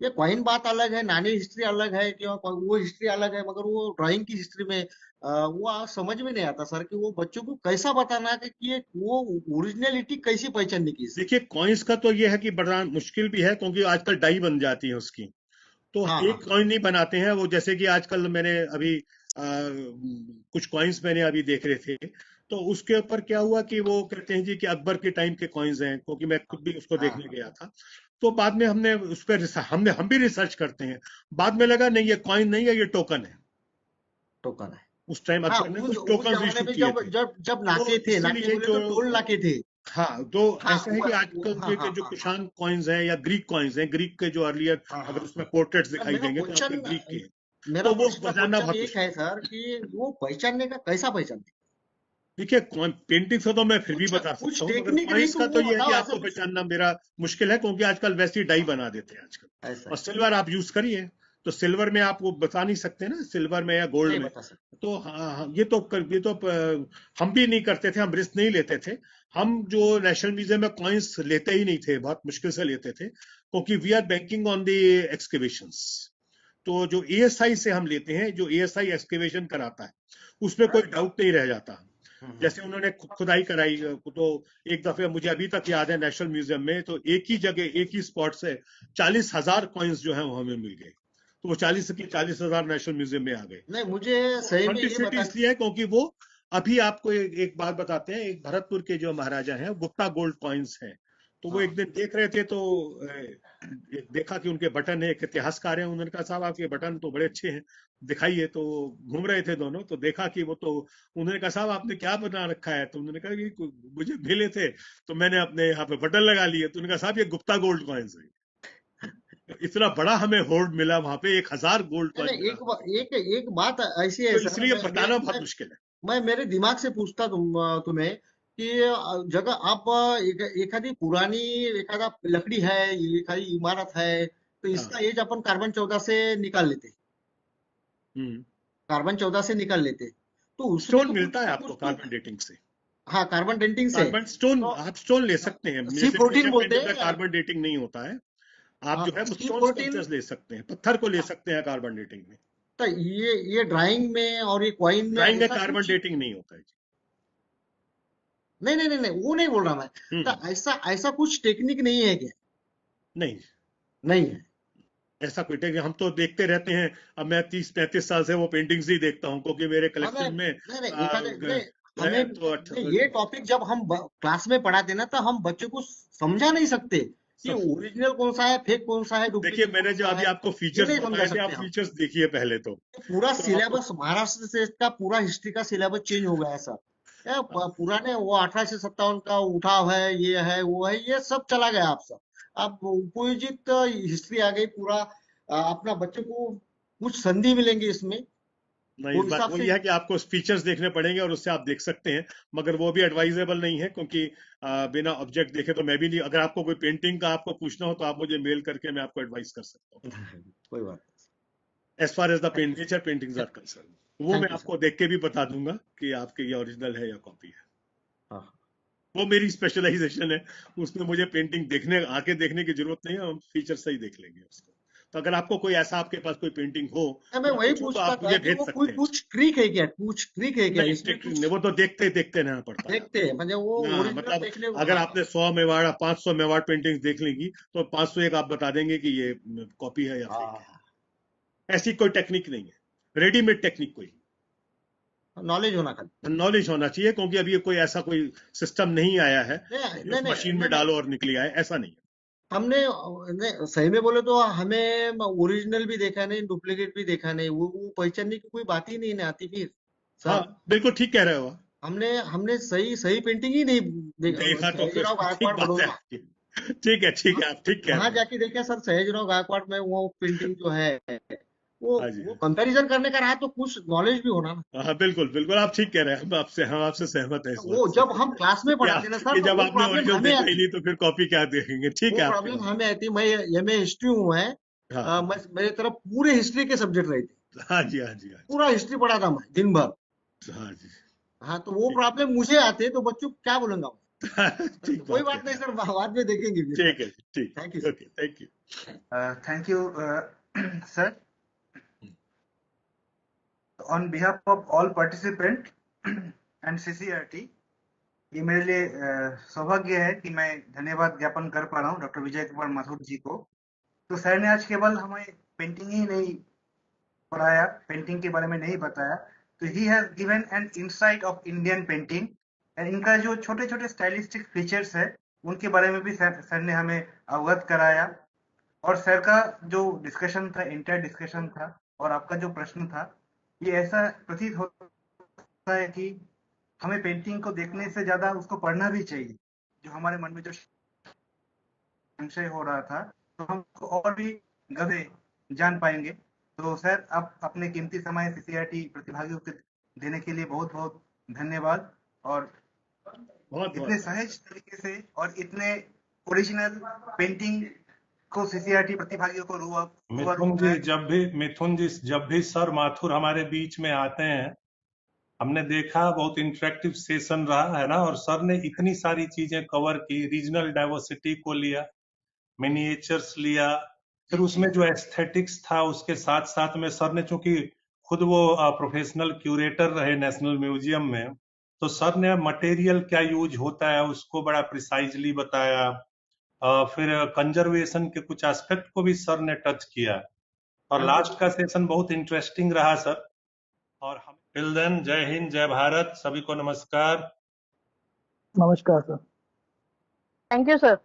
Speaker 7: ये कॉइन बात अलग है, नानी हिस्ट्री अलग है, कि वो हिस्ट्री अलग है, मगर वो ड्राइंग की हिस्ट्री में वो समझ में नहीं आता सर, कि वो बच्चों को कैसा बताना है कि ये वो ओरिजिनलिटी कैसी पहचानने की इससे।
Speaker 2: देखिए कॉइन्स का तो ये है कि बड़ा मुश्किल भी है, क्योंकि आजकल डाई बन जाती है उसकी, तो
Speaker 7: हाँ
Speaker 2: एक
Speaker 7: हाँ
Speaker 2: कॉइन नहीं बनाते हैं वो। जैसे कि आजकल मैंने अभी कुछ कॉइन्स मैंने अभी देख रहे थे, तो उसके ऊपर क्या हुआ कि वो कहते हैं जी कि अकबर के टाइम के कॉइन्स हैं, क्योंकि मैं खुद भी उसको
Speaker 7: हाँ
Speaker 2: देखने
Speaker 7: हाँ,
Speaker 2: गया था। तो बाद में हमने उस पर हम भी रिसर्च करते हैं, बाद में लगा नहीं ये कॉइन नहीं है, ये टोकन है।
Speaker 7: टोकन है।
Speaker 2: उस टाइम
Speaker 7: हाँ,
Speaker 2: अकबर ने
Speaker 7: उस
Speaker 2: कुछ
Speaker 7: उस
Speaker 2: टोकन
Speaker 7: जमाने
Speaker 2: इशू
Speaker 7: में
Speaker 2: किए
Speaker 7: जब
Speaker 2: थे।
Speaker 7: जब जब
Speaker 2: तो
Speaker 7: नाके थे, नाके
Speaker 2: इसीलिए
Speaker 7: बोले
Speaker 2: जो
Speaker 7: तो टोल नाके थे।
Speaker 2: हाँ, तो
Speaker 7: हाँ
Speaker 2: ऐसा है कि आजकल
Speaker 7: हाँ
Speaker 2: के
Speaker 7: हाँ
Speaker 2: जो
Speaker 7: हाँ
Speaker 2: कुशान कॉइन्स हैं या ग्रीक कॉइन्स हैं, ग्रीक के जो अर्लियर
Speaker 7: हाँ
Speaker 2: अगर
Speaker 7: हाँ
Speaker 2: उसमें
Speaker 7: हाँ।
Speaker 2: पोर्ट्रेट्स
Speaker 7: अब
Speaker 2: दिखाई देंगे तो आपके ग्रीक के हैं,
Speaker 7: मेरा
Speaker 2: तो वो
Speaker 7: प्रश्न
Speaker 2: बताना
Speaker 7: क्वेश्चन
Speaker 2: बहुत
Speaker 7: एक
Speaker 2: मुश्किल।
Speaker 7: है सर, कि वो पहचानने का कैसा पहचानते।
Speaker 2: देखिए पेंटिंग से तो मैं फिर भी
Speaker 7: कुछ
Speaker 2: बता
Speaker 7: कुछ
Speaker 2: सकता हूँ, मगर
Speaker 7: टेक्निक रही
Speaker 2: कॉइन्स
Speaker 7: तो
Speaker 2: का तो
Speaker 7: वो
Speaker 2: ये है कि
Speaker 7: बताओ, ऐसा
Speaker 2: आपको
Speaker 7: कुछ।
Speaker 2: पहचानना मेरा मुश्किल है, क्योंकि आजकल वैसी डाई
Speaker 7: हाँ,
Speaker 2: बना देते हैं आजकल।
Speaker 7: ऐसा
Speaker 2: और
Speaker 7: है,
Speaker 2: सिल्वर आप यूज करिए, तो सिल्वर में आप वो बता नहीं सकते ना, सिल्वर में या गोल्ड
Speaker 7: नहीं
Speaker 2: में।
Speaker 7: बता सकते।
Speaker 2: तो हाँ हाँ, हम भी नहीं करते थे, हम रिस्क नहीं लेते थे। हम जो नेशनल म्यूजियम में कॉइन्स लेते ही नहीं थे, बहुत मुश्किल से लेते थे, क्योंकि we are banking on the excavations. तो जो एएसआई से हम लेते हैं, जो एएसआई एक्सकेवेशन कराता है, उसमें कोई डाउट नहीं रह जाता।
Speaker 7: हम्म,
Speaker 2: जैसे उन्होंने खुदाई कराई, तो एक दफे मुझे अभी तक याद है नेशनल म्यूजियम में, तो एक ही जगह एक ही स्पॉट से 40,000 कॉइन्स जो है वो हमें मिल गए। तो वो 40,000 नेशनल म्यूजियम में आ गए।
Speaker 7: नहीं, मुझे
Speaker 2: तो
Speaker 7: सही में ये
Speaker 2: ऑथेंटिसिटी
Speaker 7: बता।
Speaker 2: इसलिए है क्योंकि वो अभी आपको एक बात बताते हैं, एक भरतपुर के जो महाराजा हैं, गुप्ता गोल्ड कॉइन्स हैं, तो वो
Speaker 7: हाँ
Speaker 2: एक दिन देख रहे थे, तो देखा कि उनके बटन है, एक इतिहासकार है, उन्होंने कहा साहब आपके बटन तो बड़े अच्छे हैं, दिखाइए। तो घूम रहे थे दोनों, तो देखा कि वो तो, उन्होंने कहा साहब आपने क्या बना रखा है, तो उन्होंने कहा कि मुझे मिले थे तो मैंने अपने यहाँ पे बटन लगा लिए। तो उन्होंने कहा साहब ये गुप्ता गोल्ड कॉइन्स है। इतना बड़ा हमें होर्ड मिला वहां पे, 1,000 गोल्ड
Speaker 7: नहीं
Speaker 2: कॉइन
Speaker 7: नहीं,
Speaker 2: मिला।
Speaker 7: एक बात ऐसी है
Speaker 2: तो
Speaker 7: सर,
Speaker 2: इसलिए बताना बहुत मुश्किल है।
Speaker 7: मैं मेरे दिमाग से पूछता तुम्हें कि जगह आप एखादी पुरानी, एखादा लकड़ी है, एखादी इमारत है, तो
Speaker 2: हाँ।
Speaker 7: इसका एज अपन कार्बन 14 से निकाल लेते, कार्बन 14 से निकाल लेते, तो उसमें
Speaker 2: स्टोन
Speaker 7: तो
Speaker 2: मिलता है
Speaker 7: कुछ
Speaker 2: आपको
Speaker 7: कुछ तो।
Speaker 2: कार्बन डेटिंग से।
Speaker 7: हाँ, कार्बन डेटिंग से।
Speaker 2: कार्बन स्टोन,
Speaker 7: तो
Speaker 2: आप स्टोन ले सकते हैं,
Speaker 7: सी
Speaker 2: जैसे
Speaker 7: फोर्टीन
Speaker 2: मेजर
Speaker 7: बोलते
Speaker 2: पेंटिंग में
Speaker 7: हैं।
Speaker 2: कार्बन डेटिंग नहीं होता है। आप
Speaker 7: हाँ,
Speaker 2: जो है वो स्टोन
Speaker 7: C14।
Speaker 2: स्कल्पचर्स ले सकते हैं, पत्थर को ले सकते हैं कार्बन डेटिंग में।
Speaker 7: तो ये ड्राइंग में और ये कॉइन में
Speaker 2: ड्राइंग में
Speaker 7: ऐसा
Speaker 2: कार्बन
Speaker 7: कुछ।
Speaker 2: डेटिंग नहीं होता है जी।
Speaker 7: नहीं नहीं नहीं नहीं, वो नहीं बोल रहा मैं। तो
Speaker 2: हम्म।
Speaker 7: ऐसा ऐसा कुछ टेक्निक नहीं है क्या।
Speaker 2: नहीं,
Speaker 7: नहीं है।
Speaker 2: ऐसा कोई टेक्निक हम तो देखते रहते हैं। अब मैं 30-35 साल से वो पेंटिंग्स ही देखता हूँ, क्योंकि मेरे
Speaker 7: हमें
Speaker 2: कलेक्शन में
Speaker 7: नहीं नहीं, नहीं,
Speaker 2: है
Speaker 7: हमें
Speaker 2: तो
Speaker 7: नहीं, ये टॉपिक जब हम क्लास में पढ़ाते ना, तो हम बच्चों को समझा नहीं सकते कि
Speaker 2: सब।
Speaker 7: ओरिजिनल कौन सा है, फेक कौन सा है,
Speaker 2: देखिए
Speaker 7: डुप्लीकेट
Speaker 2: मैंने
Speaker 7: कौन
Speaker 2: जो
Speaker 7: सा
Speaker 2: अभी
Speaker 7: है,
Speaker 2: आपको
Speaker 7: ये
Speaker 2: फीचर्स
Speaker 7: नहीं समझा
Speaker 2: बताए थे, आप
Speaker 7: सकते हम।
Speaker 2: फीचर्स देखिए पहले तो।
Speaker 7: ये पूरा
Speaker 2: तो आपको
Speaker 7: सिलेबस महाराष्ट्र से का पूरा हिस्ट्री का सिलेबस चेंज हो गया है सर। पुराने वो 1857 का उठाव है, ये है वो है, ये सब चला गया। आप सब अब उपयोजित हिस्ट्री आ गई पूरा। अपना बच्चों को कुछ संधि मिलेंगे इसमें,
Speaker 2: नहीं,
Speaker 7: वो
Speaker 2: इस बात
Speaker 7: हिसाब
Speaker 2: वही
Speaker 7: से।
Speaker 2: है कि आपको फीचर्स देखने पड़ेंगे और उससे आप देख सकते हैं, मगर वो भी एडवाइजेबल नहीं है, क्योंकि बिना ऑब्जेक्ट देखे तो मैं भी नहीं। अगर आपको कोई पेंटिंग का आपको पूछना हो तो आप मुझे मेल करके मैं आपको एडवाइस कर सकता हूँ,
Speaker 7: कोई बात
Speaker 2: एज फार एज द
Speaker 7: नहीं।
Speaker 2: Nature paintings are concern. वो मैं
Speaker 7: थैंक यू सर।
Speaker 2: आपको देख के भी बता दूंगा कि आपके ये ओरिजिनल है या कॉपी है।
Speaker 7: हाँ,
Speaker 2: वो मेरी स्पेशलाइजेशन है, उसमें मुझे पेंटिंग देखने आके देखने की जरूरत नहीं है, हम फीचर से ही देख लेंगे उसको। तो अगर आपको कोई ऐसा, आपके पास कोई पेंटिंग हो
Speaker 7: मैं
Speaker 2: या
Speaker 7: वही
Speaker 2: कुछ हो, तो
Speaker 7: पूछता
Speaker 2: आप
Speaker 7: था
Speaker 2: मुझे
Speaker 7: कि
Speaker 2: भेज
Speaker 7: वो कोई
Speaker 2: सकते हैं।
Speaker 7: कुछ ट्रिक है क्या, कुछ ट्रिक है क्या
Speaker 2: नहीं,
Speaker 7: इसमें
Speaker 2: टेक्निक
Speaker 7: कुछ।
Speaker 2: नहीं, वो तो देखते देखते रहना पड़ता है
Speaker 7: देखते
Speaker 2: आपको।
Speaker 7: हैं मतलब वो
Speaker 2: हाँ,
Speaker 7: ओरिजिनल
Speaker 2: मतलब
Speaker 7: देखने।
Speaker 2: अगर
Speaker 7: हाँ,
Speaker 2: आपने 100 मेवाड़ 500 मेवाड़ पेंटिंग्स देख लेंगी, तो 501 आप बता देंगे कि ये कॉपी है या फेक है।
Speaker 7: हाँ,
Speaker 2: ऐसी कोई टेक्निक नहीं है, रेडीमेड टेक्निक कोई,
Speaker 7: नॉलेज होना खाली,
Speaker 2: नॉलेज होना चाहिए, क्योंकि अभी कोई ऐसा कोई सिस्टम नहीं आया है
Speaker 7: नहीं
Speaker 2: मशीन में डालो और निकली आए, ऐसा नहीं है।
Speaker 7: हमने सही में बोले तो हमें ओरिजिनल भी देखा नहीं, डुप्लीकेट भी देखा नहीं, वो पहचानने की कोई बात ही नहीं आती फिर सर।
Speaker 2: हाँ बिल्कुल ठीक कह रहे हो,
Speaker 7: हमने सही पेंटिंग ही नहीं
Speaker 2: देखा तो फिर
Speaker 7: सयाजीराव
Speaker 2: ठीक
Speaker 7: गायकवाड़
Speaker 2: बात है
Speaker 7: बड़ौदा,
Speaker 2: आपकी। ठीक है आप ठीक कह
Speaker 7: वहां
Speaker 2: रहे हो।
Speaker 7: जाके देखा सर सयाजीराव गायकवाड़ में वो पेंटिंग जो है वो
Speaker 2: हाँ जी,
Speaker 7: वो कंपैरिजन करने का रहा तो कुछ नॉलेज भी होना ना।
Speaker 2: हाँ बिल्कुल आप ठीक कह रहे हैं, हम आपसे सहमत हैं इस
Speaker 7: वो
Speaker 2: बात
Speaker 7: जब
Speaker 2: से।
Speaker 7: हम क्लास में पढ़ाते ना सर
Speaker 2: कि
Speaker 7: तो
Speaker 2: जब
Speaker 7: वो
Speaker 2: आपने
Speaker 7: प्रॉब्लम
Speaker 2: ओरिजिनल
Speaker 7: हमें
Speaker 2: देखा ही
Speaker 7: आती,
Speaker 2: नहीं तो फिर कॉपी क्या देखेंगे, ठीक
Speaker 7: वो
Speaker 2: है आपकी
Speaker 7: प्रॉब्लम
Speaker 2: बात।
Speaker 7: हमें आती। मैं एमए हिस्ट्री हूँ है,
Speaker 2: हाँ
Speaker 7: मेरे तरफ पूरे हिस्ट्री के सब्जेक्ट रहते,
Speaker 2: हाँ जी
Speaker 7: पूरा हिस्ट्री पढ़ा था मैं दिन भर।
Speaker 2: हाँ जी
Speaker 7: हाँ तो वो प्रॉब्लम मुझे आते तो बच्चों को क्या बोलूंगा मैं।
Speaker 2: ठीक
Speaker 7: कोई
Speaker 2: बात
Speaker 7: बात नहीं सर, बाद में देखेंगे फिर।
Speaker 2: ठीक है, ठीक,
Speaker 7: thank you sir.
Speaker 2: Okay, thank you.
Speaker 1: Thank you, sir. On behalf of all participants and CCRT, ये मेरे लिए सौभाग्य है कि मैं धन्यवाद ज्ञापन कर पा रहा हूँ डॉक्टर विजय कुमार माथुर जी को। तो सर ने आज केवल हमें पेंटिंग ही नहीं पढ़ाया, पेंटिंग के बारे में नहीं बताया, तो he has given an insight of Indian painting and इनका जो छोटे छोटे स्टाइलिस्टिक फीचर्स है उनके बारे में भी सर ने हमें अवगत कराया। और सर का जो डिस्कशन था, इंटर डिस्कशन था, और आपका जो प्रश्न था, ये ऐसा प्रतीत होता है कि हमें पेंटिंग को देखने से ज्यादा उसको पढ़ना भी चाहिए। जो हमारे मन में जो संशय हो रहा था तो हम और भी गहरे जान पाएंगे। तो सर, आप अपने कीमती समय सीसीआरटी प्रतिभागियों को देने के लिए बहुत बहुत धन्यवाद। और इतने सहज तरीके से और इतने ओरिजिनल पेंटिंग को सीसीआरटी प्रतिभागियों को
Speaker 4: मिथुन जी जब भी सर माथुर हमारे बीच में आते हैं, हमने देखा बहुत इंटरेक्टिव सेशन रहा है ना, और सर ने इतनी सारी चीजें कवर की, रीजनल डाइवर्सिटी को लिया, मिनिएचर्स लिया, फिर उसमें जो एस्थेटिक्स था उसके साथ साथ में सर ने, चूंकि खुद वो प्रोफेशनल क्यूरेटर रहे नेशनल म्यूजियम में, तो सर ने मटेरियल क्या यूज होता है उसको बड़ा प्रिसाइजली बताया। फिर कंजर्वेशन के कुछ एस्पेक्ट को भी सर ने टच किया, और लास्ट का सेशन बहुत इंटरेस्टिंग रहा सर। और हम टिल देन, जय हिंद, जय भारत, सभी को नमस्कार।
Speaker 8: नमस्कार सर।
Speaker 3: Thank you sir.